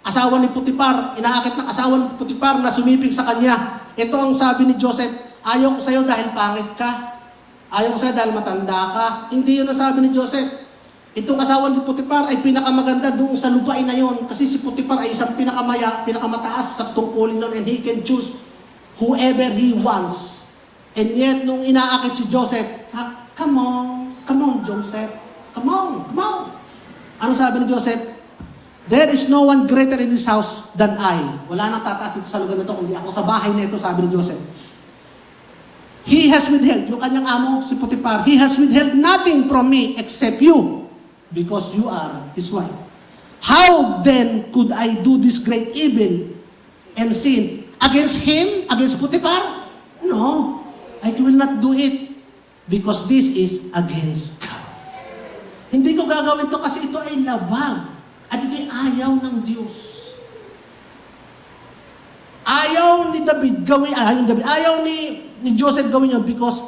asawa ni Putipar, inaakit ng asawa ni Putipar na sumiping sa kanya. Ito ang sabi ni Joseph, ayaw ko sa'yo dahil pangit ka. Ayaw ko sa'yo dahil matanda ka. Hindi yun ang sabi ni Joseph. Itong asawa ni Putipar ay pinakamaganda doon sa lupain na yun. Kasi si Putipar ay isang pinakamataas sa tungkulin nun and he can choose whoever he wants. And yet, nung inaakit si Joseph, come on, Joseph. Come on. Ano sabi ni Joseph? There is no one greater in this house than I. Wala nang tataas dito sa lugar na ito, kundi ako sa bahay na ito, sabi ni Joseph. He has withheld, yung kanyang amo, si Putipar, he has withheld nothing from me except you, because you are his wife. How then could I do this great evil and sin against him, against Putipar? No, I will not do it because this is against God. Hindi ko gagawin ito kasi ito ay labag. At ito'y ayaw ng Diyos. Ayaw ni David gawin, ayaw ni Joseph gawin yun because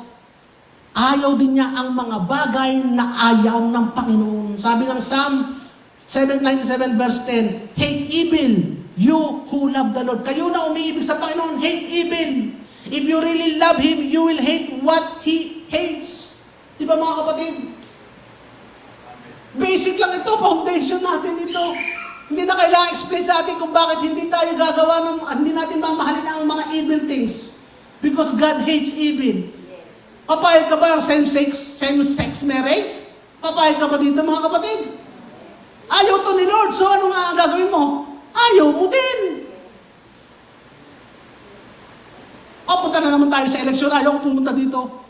ayaw din niya ang mga bagay na ayaw ng Panginoon. Sabi ng Psalm 797 verse 10, hate evil, you who love the Lord. Kayo na umiibig sa Panginoon, hate evil. If you really love Him, you will hate what He hates. Di ba mga kapatid? Basic lang ito, foundation natin ito. Hindi na kailangan explain sa atin kung bakit hindi tayo gagawa hindi natin mamahalin ang mga evil things. Because God hates evil. Papayag ka ba ang same-sex marriage? Papayag ka ba dito mga kapatid? Ayaw to ni Lord, so ano nga ang gagawin mo? Ayaw mo din. Punta na naman tayo sa eleksyon, ayaw ko pumunta dito.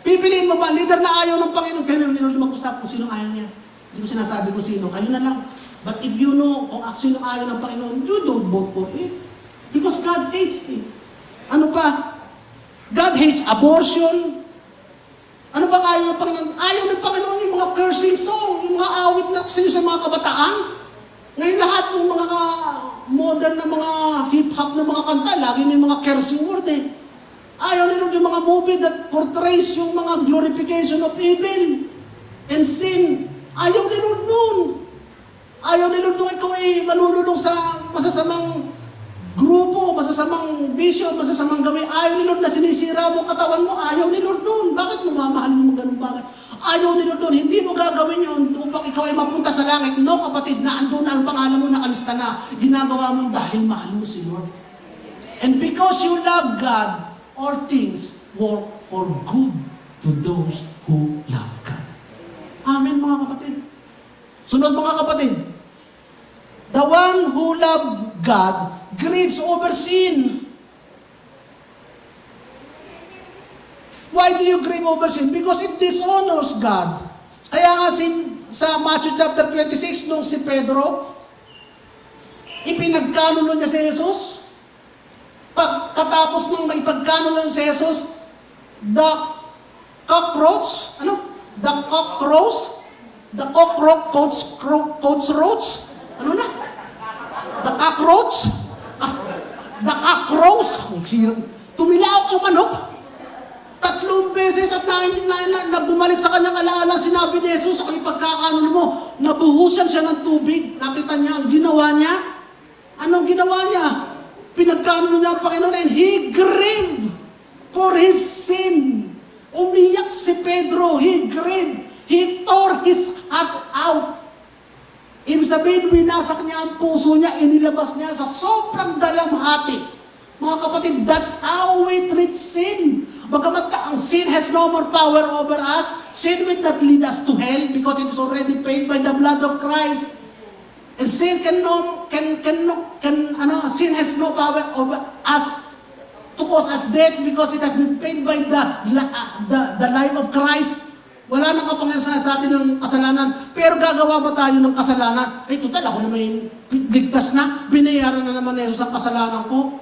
Pipiliin mo ba, leader na ayaw ng Panginoon, pero hindi mag-usap kung sino ayaw niya. Hindi ko sinasabi kung sino, kayo na lang. But if you know kung sino ayaw ng Panginoon, you don't vote for it. Because God hates it. Ano pa? God hates abortion. Ano ba ayaw ng Panginoon? Ayaw ng Panginoon yung mga cursing song, yung mga awit na sa mga kabataan. Ngayon lahat ng mga modern na mga hip-hop na mga kanta, lagi may mga cursing word eh. Ayaw nila yung mga movie that portrays yung mga glorification of evil and sin. Ayaw nila nun. Ayaw nila nung ikaw ay manunulong sa masasamang grupo, masasamang bisyo, masasamang gawin. Ayaw ni Lord na sinisira mo katawan mo. Ayaw ni Lord nun. Bakit mo mamahalin mo ganun bagay? Ayaw ni Lord nun. Hindi mo gagawin yun upang ikaw ay mapunta sa langit. No, kapatid, na andun na ang pangalan mo, nakalista na. Ginagawa mo dahil mahal mo si Lord. And because you love God, all things work for good to those who love God. Amen, mga kapatid. Sunod, mga kapatid. The one who loved God grieves over sin. Why do you grieve over sin? Because it dishonors God. Kaya nga sa Matthew chapter 26, nung si Pedro, ipinagkanulo niya si Jesus. Pagkatapos nung ipagkanulo niya si Jesus, the cockroach, ano na? The cockroach? The cockroach? Tumilaw ang manok. 3 beses at na bumalik sa kanyang alaala, sinabi ni Jesus, ang ipagkakanulo mo, nabuhusan siya ng tubig. Nakita niya ang ginawa niya. Anong ginawa niya? Pinagkanulo niya ang Panginoon and he grieved for his sin. Umiyak si Pedro. He grieved. He tore his heart out. Ibig sabihin, winasak niya ang puso niya, inilabas niya sa sobrang dalamhati. Mga kapatid, that's how we treat sin. Bagamat ang sin has no more power over us, sin will not lead us to hell because it is already paid by the blood of Christ. And sin sin has no power over us to cause us death because it has been paid by the life of Christ. Wala nang kapangyarihan sa atin ng kasalanan. Pero gagawa ba tayo ng kasalanan? Ay, total, ako naman ligtas na. Binayaran na naman ni Jesus ang kasalanan ko.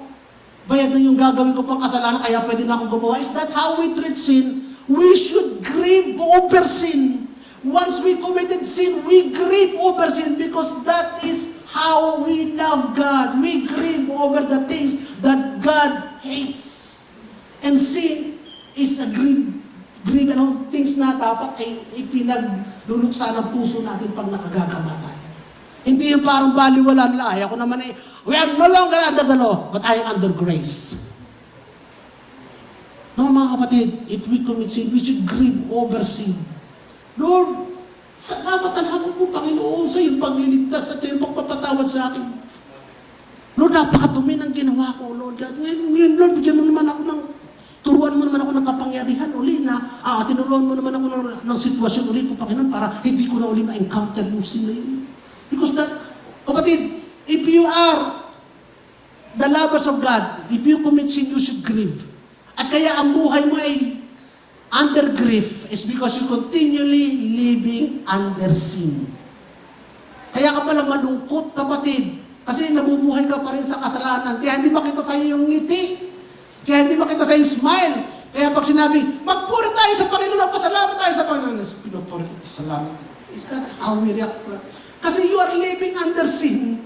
Bayad na yung gagawin ko pang kasalanan, kaya pwede na akong gumawa. Is that how we treat sin? We should grieve over sin. Once we committed sin, we grieve over sin because that is how we love God. We grieve over the things that God hates. And sin is a grieve things na dapat ay ipinagluluksa ng puso natin pag nakagagawa tayo. Hindi yung parang baliwala nila. Ay, ako naman we are no longer under the law, but I am under grace. No, mga kapatid, if we commit sin, we should grieve over sin. Lord, salamat talaga po, Panginoon, sa iyong pagliligtas at sa iyong pagpapatawad sa akin. Lord, napakatumi ng ginawa ko, Lord God. Ngayon, Lord, bigyan mo naman ako turuan mo naman ako ng kapangyarihan uli na, tinuruan mo naman ako ng sitwasyon uli po, Panginoon, para hindi ko na uli ma-encounter yung sin na yun. Because that, kapatid, if you are the lovers of God, if you commit sin, you should grieve. At kaya ang buhay mo ay under grief is because you continually living under sin. Kaya ka pala malungkot, kapatid, kasi nabubuhay ka pa rin sa kasalanan. Kaya hindi makita sa iyo yung ngiti. Kaya hindi makita sa iyo smile. Kaya pag sinabi, magpuri tayo sa Panginoon, pasalamat tayo sa Panginoon. Pinupuri kita, salamat. Is that how we react? Kasi you are living under sin.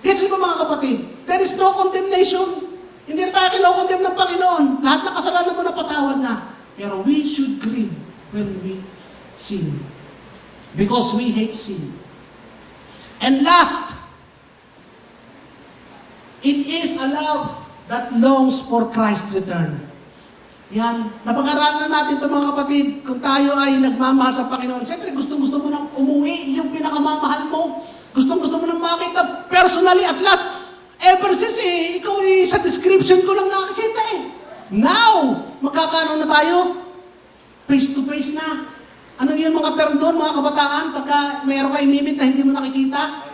Kasi ba mga kapatid, there is no condemnation. Hindi na tayo kinokondemn ng Panginoon. Lahat ng kasalanan mo napatawad na. Pero we should grieve when we sin. Because we hate sin. And last, it is a love that longs for Christ's return. Yan. Napag-aralan na natin ito mga kapatid. Kung tayo ay nagmamahal sa Panginoon, siyempre gustong-gusto mo nang umuwi yung pinakamamahal mo. Gustong-gusto mo nang makita personally at last. Ever since ikaw sa description ko lang nakikita Now, magkakaano na tayo? Face to face na. Ano yung mga term doon, mga kabataan, pagka mayroon kayo mimit na hindi mo nakikita?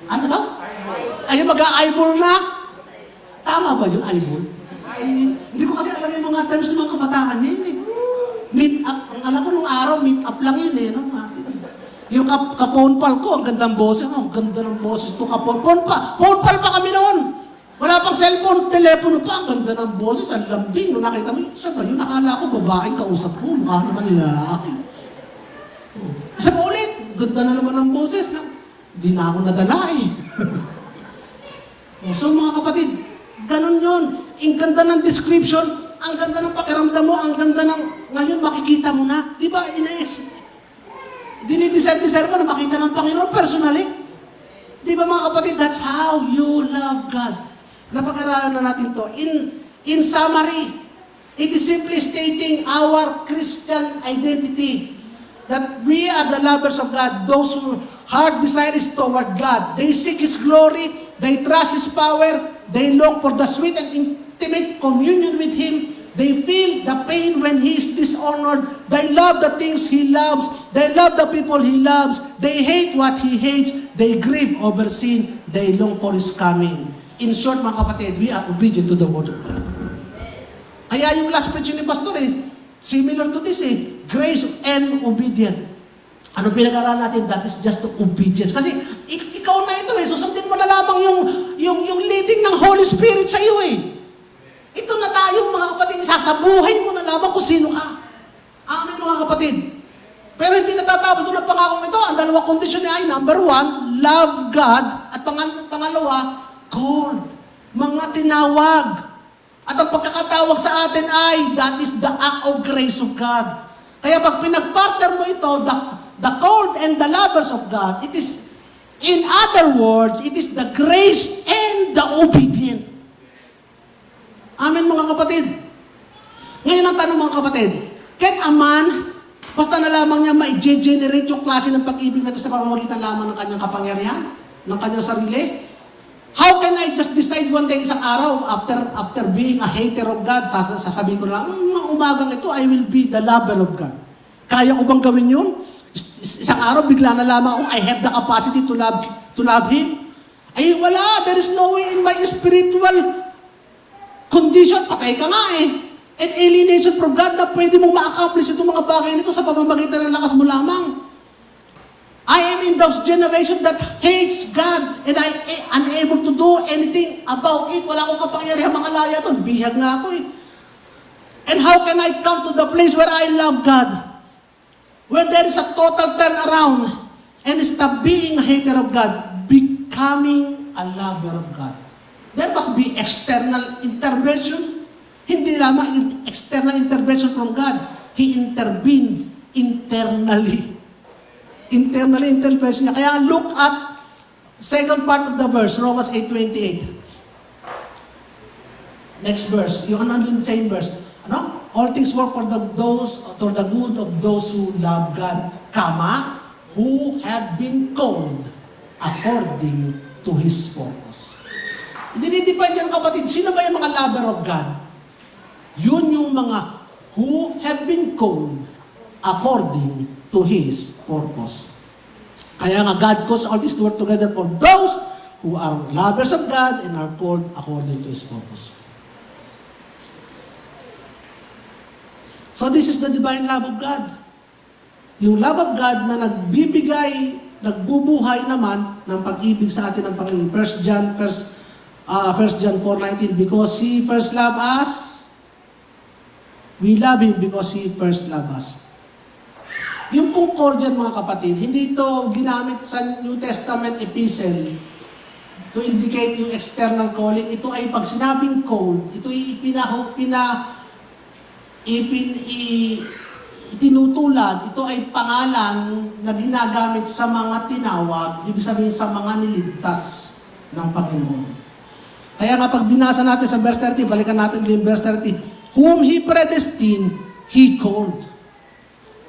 Ano daw? Ayun, mag-eyeball na? Tama ba yun, eyeball? Hindi ko kasi alam yung mga terms ng mga kabataan yun. Meet up. Ang alam ko nung araw, meet up lang yun No? Yung kaponpal ko, ang ganda ng boses. Ang ganda ng boses ito, kaponpal. Ponpal pa kami noon. Wala pang cellphone, telepono pa. Ang ganda ng boses, ang lambing. Nung nakita mo, siya ba yun? Nakala ko, babaeng kausap ko. Mukha naman lalaki. Isa pa ulit, ganda na naman ng boses. Hindi na ako nadala So mga kapatid, ganun yun. Ang ganda ng description, ang ganda ng pakiramdam mo, ang ganda ng, ngayon makikita mo na. Di ba, dinideserve mo na makita ng Panginoon personally. Di ba mga kapatid, that's how you love God. Napag-aralan na natin to. In summary, it is simply stating our Christian identity. That we are the lovers of God, those who heart desire is toward God. They seek His glory, they trust His power, they long for the sweet and intimate communion with Him. They feel the pain when He is dishonored. They love the things He loves. They love the people He loves. They hate what He hates. They grieve over sin. They long for His coming. In short, mga kapatid, we are obedient to the Word of God. Kaya yung last preaching ni Pastor similar to this grace and obedience. Ano pinag-aralan natin? That is just the obedience. Kasi ikaw na ito susundin mo na lamang yung leading ng Holy Spirit sa iyo Ito na tayo mga kapatid, isasabuhay mo na lamang kung sino ka. Amen mga kapatid. Pero hindi natatapos doon ang pangakong ito. Ang dalawang kondisyon niya ay number 1, love God. At pangalawa, called. Mga tinawag. At ang pagkakatawag sa atin ay, that is the act of grace of God. Kaya pag pinagpartner mo ito, the called and the lovers of God, it is, in other words, it is the grace and the obedient. Amen mga kapatid. Ngayon ang tanong mga kapatid, can a man, basta na lamang niya ma-generate yung klase ng pag-ibig na ito sa pamamagitan lamang ng kanyang kapangyarihan, ng kanyang sarili? How can I just decide one day, isang araw, after being a hater of God, sasabihin ko na lang, umagang ito, I will be the lover of God. Kaya ko bang gawin yun? Isang araw, bigla na lamang ako, I have the capacity to love Him. Ay wala, there is no way in my spiritual condition, patay ka nga eh. And alienation from God na pwede mong ma-accomplish itong mga bagay nito sa pamamagitan ng lakas mo lamang. I am in those generation that hates God and I am unable to do anything about it. Wala akong kapangyarihan makalaya ito. Bihag nga ako eh. And how can I come to the place where I love God? When there is a total turnaround and stop being a hater of God, becoming a lover of God. There must be external intervention. Hindi lamang external intervention from God. He intervened internally. Internally intervention niya. Kaya look at second part of the verse, Romans 8:28. Next verse, yung same verse. Ano? All things work for the good of those who love God, who have been called according to His purpose. Dinidepend yan, kapatid. Sino ba yung mga lover of God? Yun yung mga who have been called according to His purpose. Kaya nga, God calls all this to work together for those who are lovers of God and are called according to His purpose. So this is the divine love of God. Yung love of God na nagbibigay, nagbubuhay naman ng pag-ibig sa atin ng Panginoon. 1 John 4:19, because He first loved us, we love Him because He first loved us. Yung pong call dyan, mga kapatid, hindi ito ginamit sa New Testament epistle to indicate yung external calling. Ito ay pag sinabing call, ito ay itinutulad, ito ay pangalan na ginagamit sa mga tinawag, ibig sabihin sa mga niligtas ng Panginoon. Kaya nga pag binasa natin sa verse 30, balikan natin yung verse 30, whom He predestined, He called.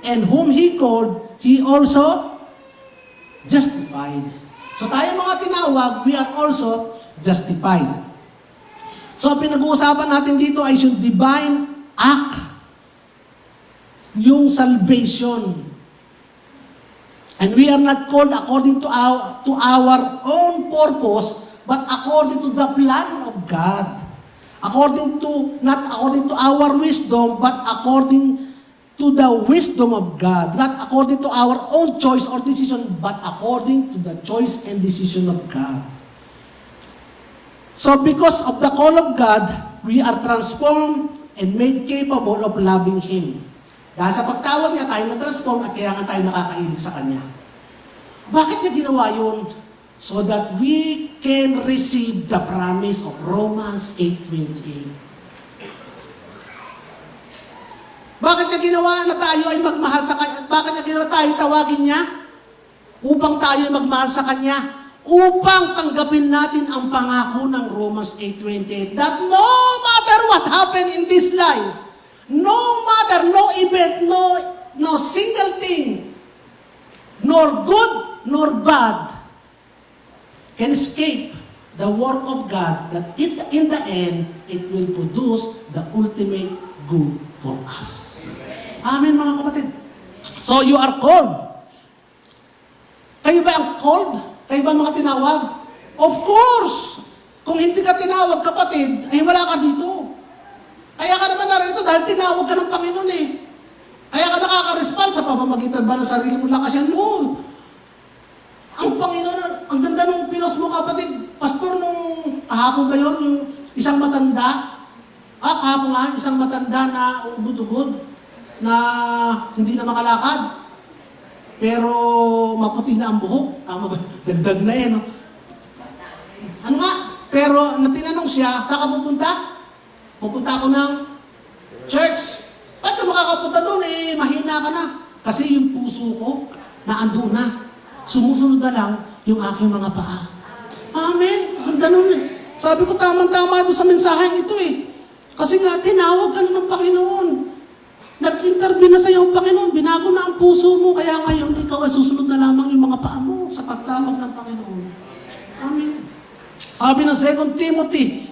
And whom He called, He also justified. So tayo mga tinawag, we are also justified. So pinag-uusapan natin dito ay yung divine act, yung salvation. And we are not called according to our own purpose, but according to the plan of God. Not according to our wisdom, but according to the wisdom of God. Not according to our own choice or decision, but according to the choice and decision of God. So because of the call of God, we are transformed and made capable of loving Him. Dahil sa pagtawag niya, tayo na-transform at kaya nga tayo nakakaibig sa Kanya. Bakit niya ginawa yun? So that we can receive the promise of Romans 8:28. Bakit niya ginawa na tayo ay magmahal sa Kanya? Bakit niya ginawa tayo tawagin niya? Upang tayo ay magmahal sa Kanya. Upang tanggapin natin ang pangako ng Romans 8:28 that no matter what happened in this life, no event, no single thing, nor good nor bad, can escape the work of God that in the end, it will produce the ultimate good for us. Amen, mga kapatid. So you are called. Kayo ba ang called? Kayo ba mga tinawag? Of course! Kung hindi ka tinawag, kapatid, ay wala ka dito. Kaya ka naman narito dahil tinawag ka ng Panginoon eh. Kaya ka nakaka-respond sa pamamagitan ba ng sarili mo lakas yan? No. Ang Panginoon, ang ganda nung pinos mo, kapatid. Pastor, nung kahapon ba yun, yung isang matanda? Kahapon nga, isang matanda na ugod-ugod, na hindi na makalakad. Pero maputi na ang buhok. Tama ba? Dagdag na eh, no? Ano nga? Pero natinanong siya, saan ka pupunta? Pupunta ako ng church. Ba't ka makakapunta doon? Eh, mahina ka na. Kasi yung puso ko, naandun na. Sumusunod na lang yung aking mga paa. Amen. Ganda nun eh. Sabi ko, tamang-tama ito sa mensaheng ito eh. Kasi nga, tinawag ka na ng Panginoon. Nag-intervene na sa iyo ang Panginoon. Binago na ang puso mo. Kaya ngayon, ikaw ay susunod na lamang yung mga paa mo sa pagtawag ng Panginoon. Amen. Sabi ng 2 Timothy,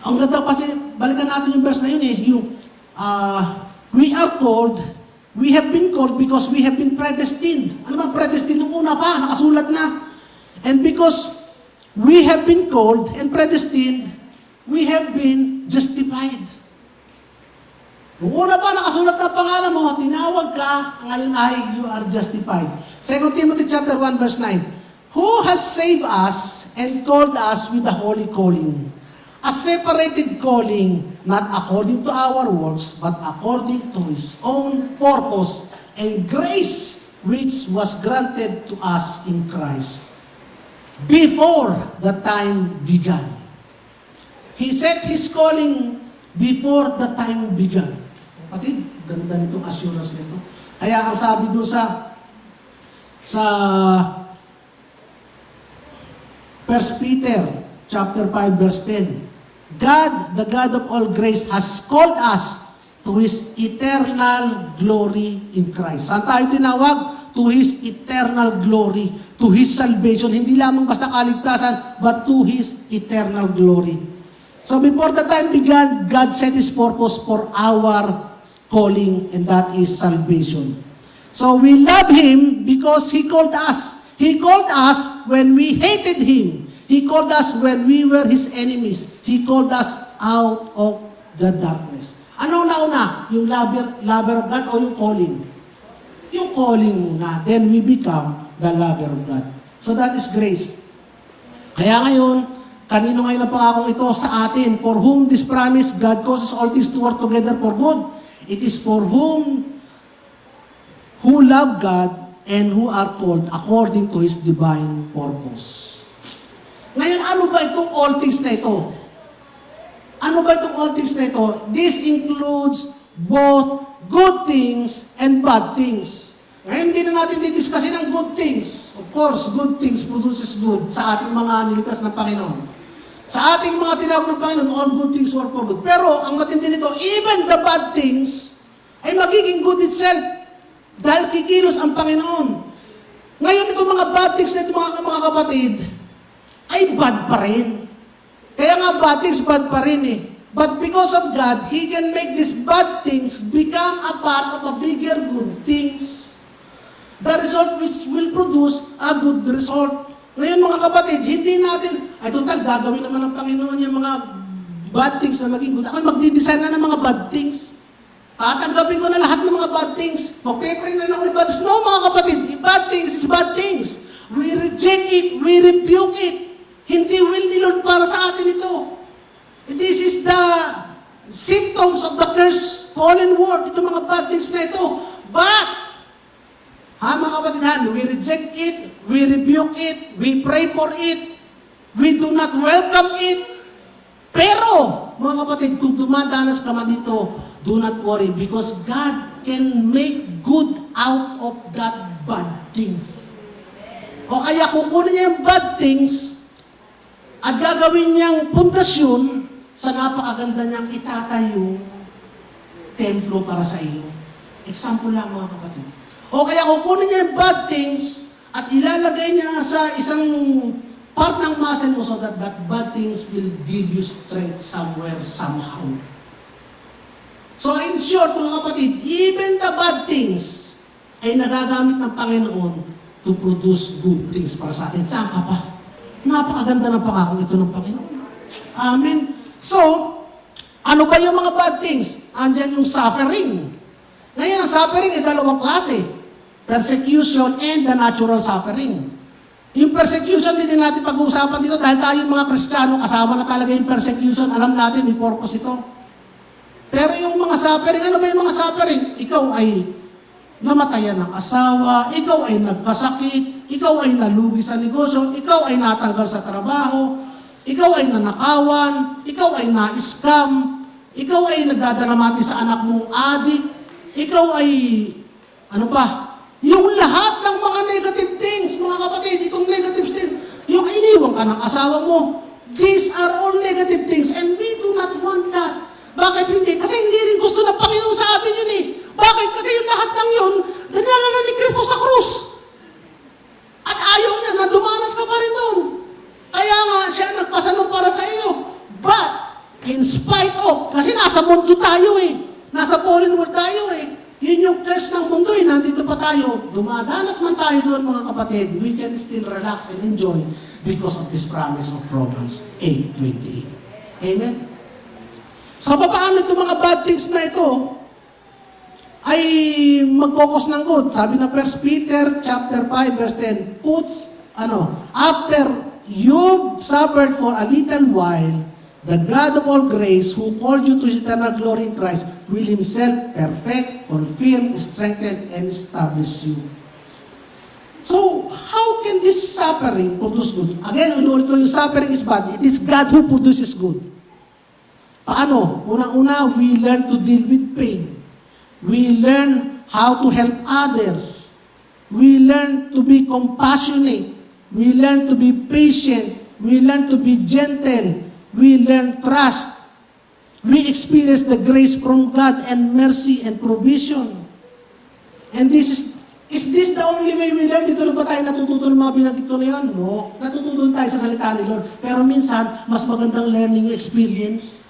ang ganda kasi, balikan natin yung verse na yun eh, yung, we are called, we have been called because we have been predestined. Ano ba predestined? Nung una pa, nakasulat na. And because we have been called and predestined, we have been justified. Kung una pa nakasulat na pangalan mo, tinawag ka, ngayon ay you are justified. 2 Timothy chapter 1 verse 9. Who has saved us and called us with a holy calling? A separated calling, not according to our works, but according to His own purpose and grace, which was granted to us in Christ before the time began. He set His calling before the time began. Kapatid, ganda nitong assurance nito. Kaya ang sabi doon sa 1 Peter chapter 5 verse 10, God, the God of all grace, has called us to His eternal glory in Christ. Saan tayo tinawag? To His eternal glory, to His salvation. Hindi lamang basta kaligtasan, but to His eternal glory. So before the time began, God set His purpose for our calling, and that is salvation. So we love Him because He called us. He called us when we hated Him. He called us when we were His enemies. He called us out of the darkness. Ano nauna? Yung lover of God o yung calling? Yung calling muna. Then we become the lover of God. So that is grace. Kaya ngayon, kanino ngayon ang pangakong ito sa atin? For whom this promise, God causes all things to work together for good. It is for whom who love God and who are called according to His divine purpose. Ngayon, ano ba itong all things na ito? Ano ba itong all things na ito? This includes both good things and bad things. Ngayon, hindi na natin didiscusin ang good things. Of course, good things produces good sa ating mga niligtas ng Panginoon. Sa ating mga tinawag ng Panginoon, all good things work for good. Pero, ang matindi nito, even the bad things ay magiging good itself dahil kikilos ang Panginoon. Ngayon, itong mga bad things na ito, mga kapatid, ay bad pa rin. Kaya nga, bad things, bad pa rin eh. But because of God, He can make these bad things become a part of a bigger good things. The result which will produce a good result. Ngayon mga kapatid, hindi natin, ay total, gagawin naman ng Panginoon yung mga bad things na maging good. Ako magdi-design na ng mga bad things. Tatanggapin ko na lahat ng mga bad things. Magpe-pray na ng bad things. No mga kapatid, bad things is bad things. We reject it, we rebuke it. Hindi will ni Lord para sa atin ito. This is the symptoms of the cursed fallen world. Ito mga bad things na ito. But, mga kapatid, we reject it, we rebuke it, we pray for it, we do not welcome it. Pero, mga kapatid, kung dumadanas ka man dito, do not worry because God can make good out of that bad things. O kaya kukunin niya yung bad things at gagawin niyang pundasyon sa napakaganda niyang itatayo templo para sa iyo. Example lang mga kapatid. O kaya kukunin niya yung bad things at ilalagay niya sa isang part ng muscle mo so that bad things will give you strength somewhere, somehow. So in short, mga kapatid, even the bad things ay nagagamit ng Panginoon to produce good things para sa atin. Saan ka pa? Napakaganda ng pangakong ito ng Panginoon. Amen. So, ano ba yung mga bad things? Andyan yung suffering. Ngayon, ang suffering ay dalawang klase. Persecution and the natural suffering. Yung persecution, hindi natin pag-uusapan dito dahil tayo mga Kristiyano, kasama na talaga yung persecution. Alam natin, may purpose ito. Pero yung mga suffering, ano ba yung mga suffering? Ikaw ay namatayan ng asawa, ikaw ay nagkasakit, ikaw ay nalugi sa negosyo, ikaw ay natanggal sa trabaho, ikaw ay nanakawan, ikaw ay na-scam, ikaw ay nagdadalamati sa anak mong adik, ikaw ay, ano pa, yung lahat ng mga negative things, mga kapatid, itong negative things, yung iniwan ka ng asawa mo, these are all negative things and we do not want that. Bakit hindi? Kasi hindi rin gusto ng Panginoon sa atin yun eh. Bakit? Kasi yung lahat ng yun, dinala na ni Kristo sa krus. At ayaw niya na dumanas ka pa rin doon. Kaya nga, siya nagpasalo para sa iyo. But, in spite of, kasi nasa mundo tayo eh. Nasa fallen world tayo eh. Yun yung curse ng mundo eh. Nandito pa tayo. Dumadanas man tayo doon mga kapatid. We can still relax and enjoy because of this promise of Romans 8:28. Amen? So, paano itong mga bad things na ito ay mag-focus ng good? Sabi na 1 Peter chapter 5 verse 10, after you've suffered for a little while, the God of all grace, who called you to His eternal glory in Christ, will Himself perfect, confirm, strengthen, and establish you. So, how can this suffering produce good? Again, ulit ko, yung suffering is bad. It is God who produces good. Paano? Unang-una, we learn to deal with pain. We learn how to help others. We learn to be compassionate. We learn to be patient. We learn to be gentle. We learn trust. We experience the grace from God and mercy and provision. And is this the only way we learn? Dito lang ba tayo natututo ng mga binanggit ko na yan? No. Natututo tayo sa salita ni Lord. Pero minsan, mas magandang learning experience.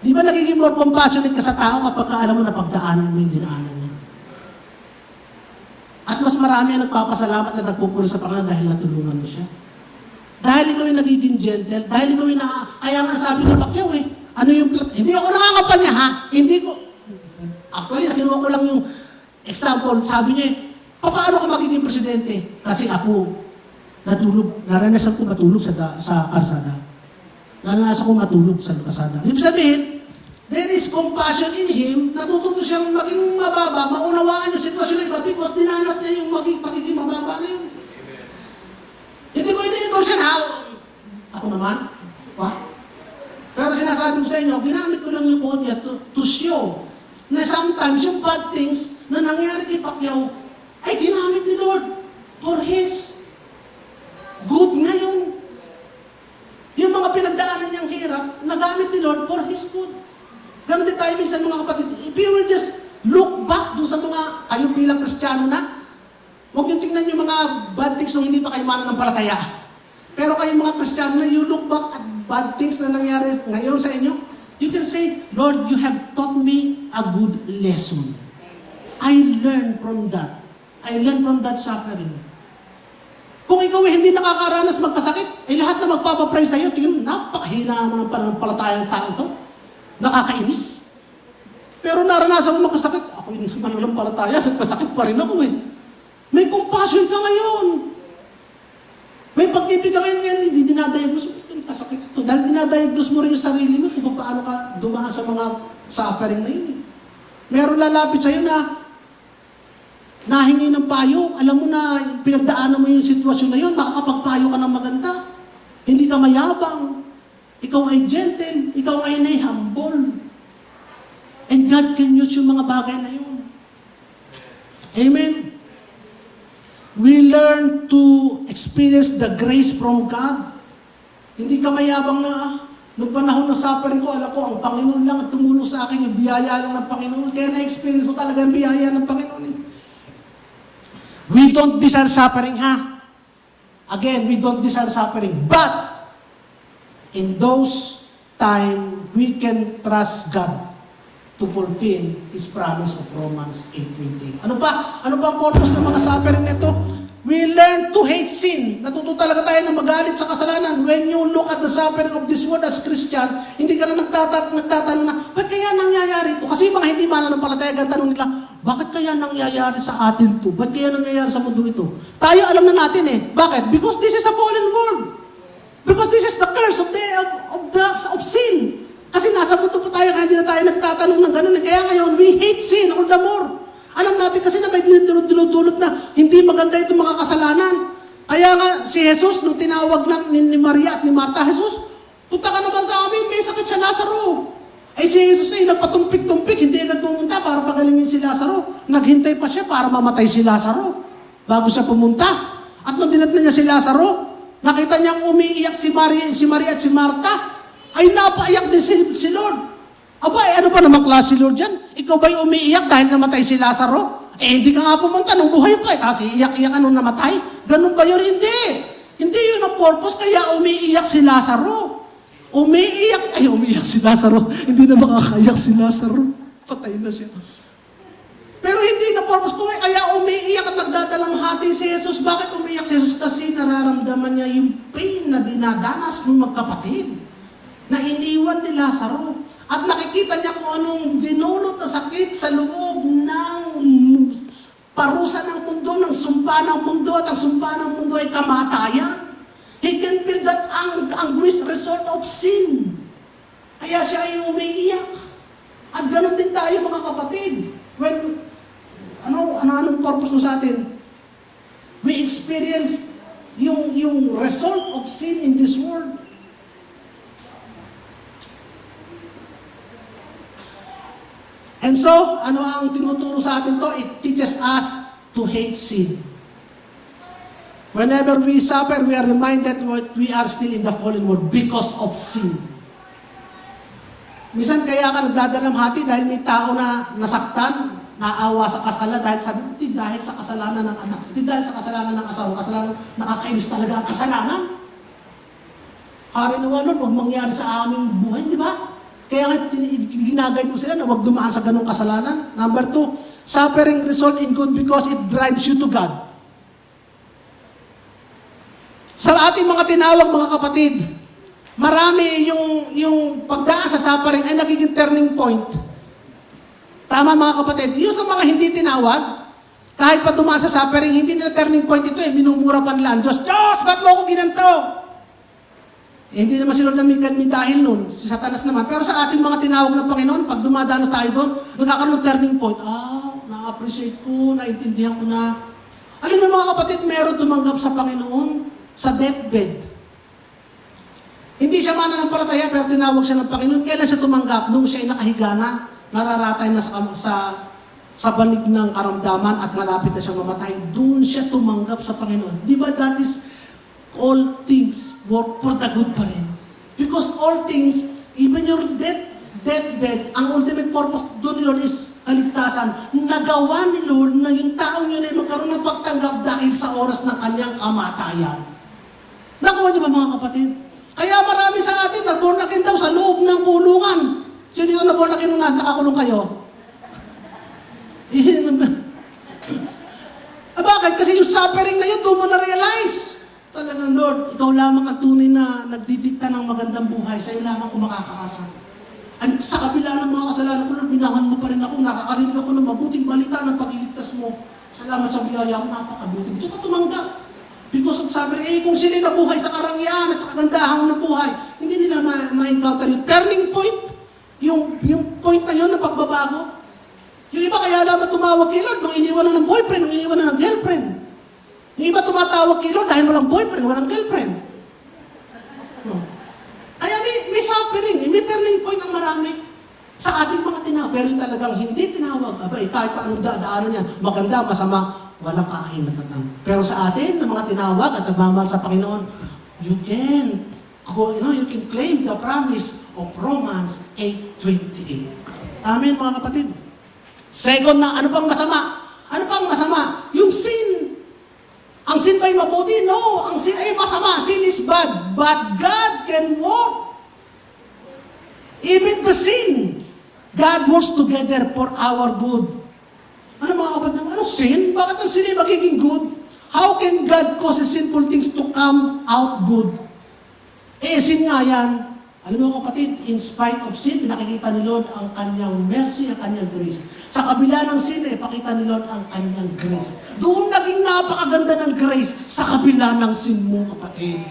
Di ba nagiging more compassionate ka sa tao kapag alam mo na pagdaanan mo yung dinaanan niya? At mas marami ang nagpapasalamat na nagpupulo sa Panginoon dahil natulungan mo siya. Dahil ikaw yung nagiging gentle, dahil ikaw yung kaya nga sabi ni Pacquiao hindi ako nangangampanya ha, actually, nakinuha ko lang yung example, sabi niya, paano ka magiging presidente? Kasi ako, naranasan ko matulog sa karsada. Naranasan ko matulog sa karsada. Ibig sabihin, there is compassion in him, natututo siyang maging mababa, maunawaan yung sitwasyon na iba because dinanas niya yung magiging mababa na yun. Hindi ko ito siya na, ako naman, pero sinasabi ko sa inyo, ginamit ko lang yung quote niya to show na sometimes yung bad things na nangyari kay Pacquiao ay ginamit ni Lord for His good ngayon. Yung mga pinagdaanan niyang hirap, nagamit ni Lord for His good. Ganun din tayo minsan mga kapatid. If you will just look back doon sa mga, kayo bilang Kristiyano na, huwag yung tingnan yung mga bad things nung hindi pa kayo mananampalataya. Pero kayong mga Kristiyano na, you look back at bad things na nangyari ngayon sa inyo, you can say, Lord, you have taught me a good lesson. I learned from that. I learned from that suffering. Kung ikaw hindi nakakaranas magkasakit, ay lahat na magpapapray sa'yo, tingnan, napakahina naman ang pananampalataya ng taong to. Nakakainis. Pero naranasan mo magkasakit, ako yung mananampalataya, nagkasakit pa rin ako eh. May compassion ka ngayon. May pag-ibig ka ngayon, hindi dinadiagnose mo. Kasakit ito. Dahil dinadiagnose mo rin yung sarili mo kung paano ka dumaan sa mga suffering na yun. Meron lalapit sa'yo na nahingi ng payo. Alam mo na pinagdaanan mo yung sitwasyon na yun, makakapagpayo ka ng maganda. Hindi ka mayabang. Ikaw ay gentle. Ikaw ay humble. And God can use yung mga bagay na yun. Amen. We learn to experience the grace from God. Hindi ka mayabang na, noong panahon ng suffering ko, alam ko, ang Panginoon lang at tumulong sa akin, yung biyaya lang ng Panginoon. Kaya na-experience ko talaga ang biyaya ng Panginoon. We don't desire suffering, ha? Again, we don't desire suffering. But, in those time, we can trust God to fulfill His promise of Romans 8:28. Ano pa? Ano pa ang purpose ng mga suffering nito? We learn to hate sin. Natuto talaga tayo na magalit sa kasalanan. When you look at the suffering of this world as Christian, hindi ka na nagtatanong na, ba't kaya nangyayari ito? Kasi yung mga hindi mananampalataya, tanong nila, bakit kaya nangyayari sa atin ito? Ba't kaya nangyayari sa mundo ito? Tayo alam na natin eh. Bakit? Because this is a fallen world. Because this is the curse of sin. Kasi nasa mundo pa tayo, kaya hindi na tayo nagtatanong ng ganun. Kaya ngayon, we hate sin all the more. Alam natin kasi na may dinudulot na hindi maganda itong mga kasalanan. Kaya nga, si Jesus, nung tinawag ni Maria at ni Marta, Jesus, punta ka naman sa amin, may sakit siya, Lazaro. Ay si Jesus ay nagpatumpik-tumpik, hindi agad pumunta para pagalingin si Lazaro. Naghintay pa siya para mamatay si Lazaro bago siya pumunta. At nung dinatnan niya si Lazaro, nakita niyang umiiyak si Maria at si Marta, ay napaiyak din si Lord. Aba, ano ba naman klase Lord dyan? Ikaw ba'y umiiyak dahil namatay si Lazaro? Hindi ka nga pumunta nung buhay pa. Tapos iiyak-iyak nung namatay? Ganun ba yun? Hindi. Hindi yun ang purpose, kaya umiiyak si Lazaro. Umiiyak si Lazaro. Hindi na makakaiyak si Lazaro. Patay na siya. Pero hindi na purpose ko. Kaya umiiyak at nagdadalamhati si Jesus. Bakit umiiyak si Jesus? Kasi nararamdaman niya yung pain na dinadanas ng magkapatid na iniwan ni Lazaro. At nakikita niya kung anong dinulot na sakit sa loob ng parusa ng mundo, ng sumpa ng mundo, at ang sumpa ng mundo ay kamatayan. He can feel that anguish result of sin. Kaya siya ay umiiyak. At ganoon din tayo mga kapatid. When, anong purpose mo sa atin? We experience yung result of sin in this world. And so, ano ang tinuturo sa atin to? It teaches us to hate sin. Whenever we suffer, we are reminded that we are still in the fallen world because of sin. Minsan kaya ka nagdadalamhati dahil may tao na nasaktan, naawa sa kasalanan dahil sabi, hindi dahil sa kasalanan ng anak, hindi dahil sa kasalanan ng asawa, kasalanan, nakakainis talaga ang kasalanan. Hari nawa nun, huwag mangyari sa aming buhay, di ba? Kaya nga, ginagay mo sila na huwag dumaan sa ganong kasalanan. Number 2, suffering result in good because it drives you to God. Sa ating mga tinawag, mga kapatid, marami yung pagdaan sa suffering ay nagiging turning point. Tama mga kapatid, yung sa mga hindi tinawag, kahit pa dumaan sa suffering, hindi nila turning point ito minumura pa nila ang Diyos. Diyos, ba't mo ako ginanto? Hindi naman sila may dahil nun, si Satanas naman. Pero sa ating mga tinawag ng Panginoon, pag dumadanas tayo doon, nagkakaroon ng turning point. Na-appreciate ko, naintindihan ko na. Alam mo mga kapatid, meron tumanggap sa Panginoon sa deathbed. Hindi siya mananampalataya, pero tinawag siya ng Panginoon. Kailan siya tumanggap? Nung siya ay nakahiga na, nararatay na sa banig ng karamdaman at malapit na siya mamatay. Doon siya tumanggap sa Panginoon. Di ba that is all things work for the good pa rin. Because all things, even your deathbed, ang ultimate purpose doon ni Lord is kaligtasan. Nagawa ni Lord na yung taong yun ay magkaroon ng pagtanggap dahil sa oras ng kanyang kamatayan. Nakuha niyo ba mga kapatid? Kaya marami sa atin na-born again daw sa loob ng kulungan. Sino dito na-born again nung nakakulong kayo? Bakit? Kasi yung suffering na yun, doon mo na-realize. Talagang Lord, ikaw lamang ang tunay na nagdidikta ng magandang buhay. Sa'yo lamang ako makakaasa. At sa kabila ng mga kasalanan ko, Lord, binahan mo pa rin ako. Nakakarinig ako ng mabuting balita ng pagliligtas mo. Salamat sa biyaya mo, napakabuting. Ito ka tumanggap. Because of suffering, kung sila nabuhay sa karangyaan at sa kagandahan ng buhay, hindi nila ma-encounter yung turning point, yung point na yun ng pagbabago. Yung iba kaya lamang tumawag kay Lord nung iniwan na ng boyfriend, nung iniwan na ng girlfriend. Yung iba tumatawag kay Lord dahil walang boyfriend, walang girlfriend. Kaya may suffering, may turning point ang marami sa ating mga tinawag. Pero yung talagang hindi tinawag, abay, kahit pa anong daanan yan, maganda, masama, walang kakahinatan. Pero sa atin, ng mga tinawag at nagmamahal sa Panginoon, you can claim the promise of Romans 8:28. Amen, mga kapatid. Second na, ano pang masama? Ano pang masama? Yung sin. Ang sin ba'y mabuti? No, ang sin ay masama. Sin is bad. But God can work. Even the sin, God works together for our good. Ano mga kapatid? Ano sin? Bakit ang sin ay magiging good? How can God cause sinful things to come out good? Sin nga yan. Alam mo kapatid, in spite of sin, pinakikita ni Lord ang kanyang mercy, ang kanyang grace. Sa kabila ng sin, pakita ni Lord ang kanyang grace. Doon naging napakaganda ng grace sa kabila ng sin mo, kapatid.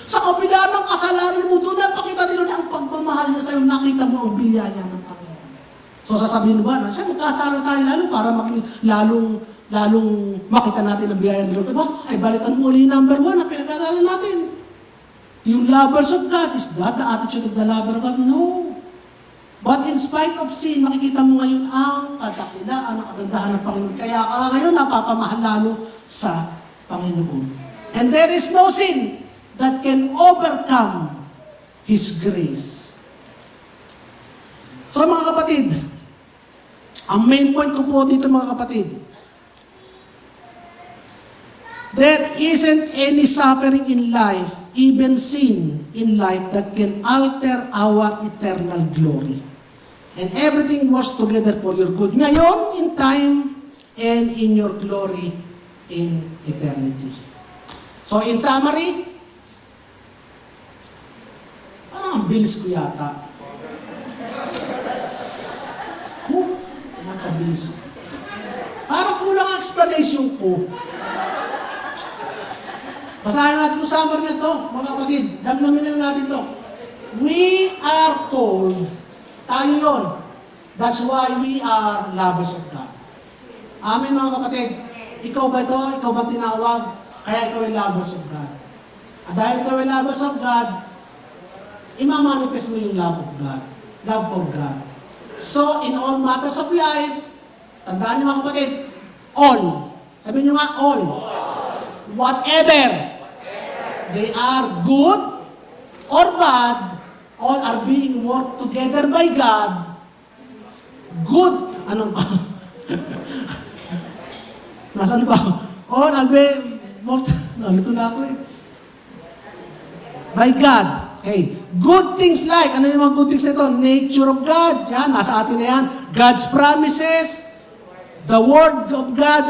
Sa kabila ng kasalanan mo, doon napakita ni Lord ang pagmamahal niya sa'yo. Nakita mo ang biyaya ng Panginoon. So sasabihin mo ba, siya magkasala tayo lalo para maging lalong makita natin ang biyaya ni Lord. Diba? Ay balikan mo ulit number 1 na pinag-aralan natin. Yung lovers of God, is that the attitude of the lover of God? No. But in spite of sin, makikita mo ngayon ang kadakilaan, ang kagandahan ng Panginoon. Kaya ka ngayon napapamahal lalo sa Panginoon. And there is no sin that can overcome His grace. So mga kapatid, ang main point ko po dito mga kapatid, there isn't any suffering in life, even sin in life, that can alter our eternal glory. And everything works together for your good. Ngayon, in time, and in your glory in eternity. So in summary, parang ang bilis ko yata. Nakabilis. Parang kulang ang explanation ko. Basahin natin ito, summary na ito, mga kapatid. Damdamin na natin ito. We are called, tayo yun. That's why we are lovers of God. Amen mga kapatid. Ikaw ba ito? Ikaw ba tinawag? Kaya ikaw ay lovers of God. At dahil ikaw ay lovers of God, imamanifest mo yung love of God. Love for God. So, in all matters of life, tandaan niyo mga kapatid, all. Sabihin niyo nga, all. Whatever they are good or bad, all are being worked together by God. Good, ano ba? Nasaan ba? All are being worked, nalito na ako eh. By God. Okay. Good things like, ano yung mga good things nito? Nature of God. Yan, nasa atin na yan. God's promises, the Word of God,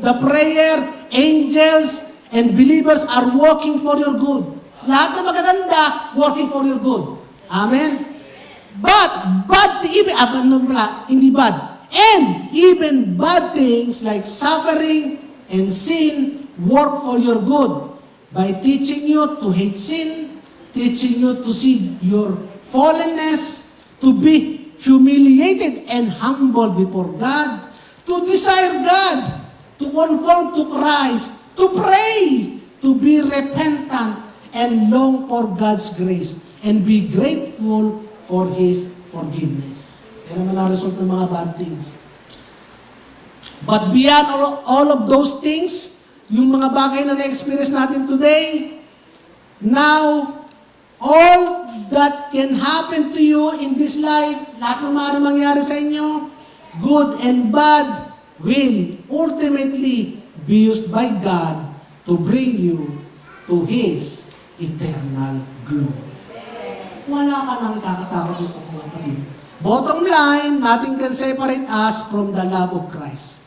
the prayer, angels, and believers are working for your good. Lahat na magaganda, working for your good. Amen? But, hindi bad. And even bad things like suffering and sin work for your good by teaching you to hate sin, teaching you to see your fallenness, to be humiliated and humble before God, to desire God, to conform to Christ, to pray, to be repentant, and long for God's grace, and be grateful for His forgiveness. Yan naman ang result ng mga bad things. But beyond all of those things, yung mga bagay na na-experience natin today, now, all that can happen to you in this life, lahat ng maaaring mangyari sa inyo, good and bad, will ultimately be used by God to bring you to His eternal glory. Wala ka nang ikakatakot dito, mga kapatid. Bottom line, nothing can separate us from the love of Christ.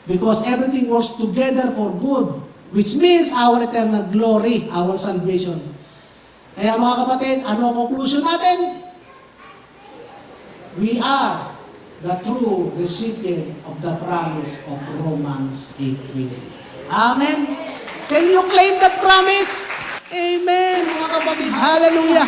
Because everything works together for good, which means our eternal glory, our salvation. Kaya mga kapatid, ano ang conclusion natin? We are the true recipient of the promise of Romans 8:20. Amen? Can you claim that promise? Amen, mga kapatid. Hallelujah.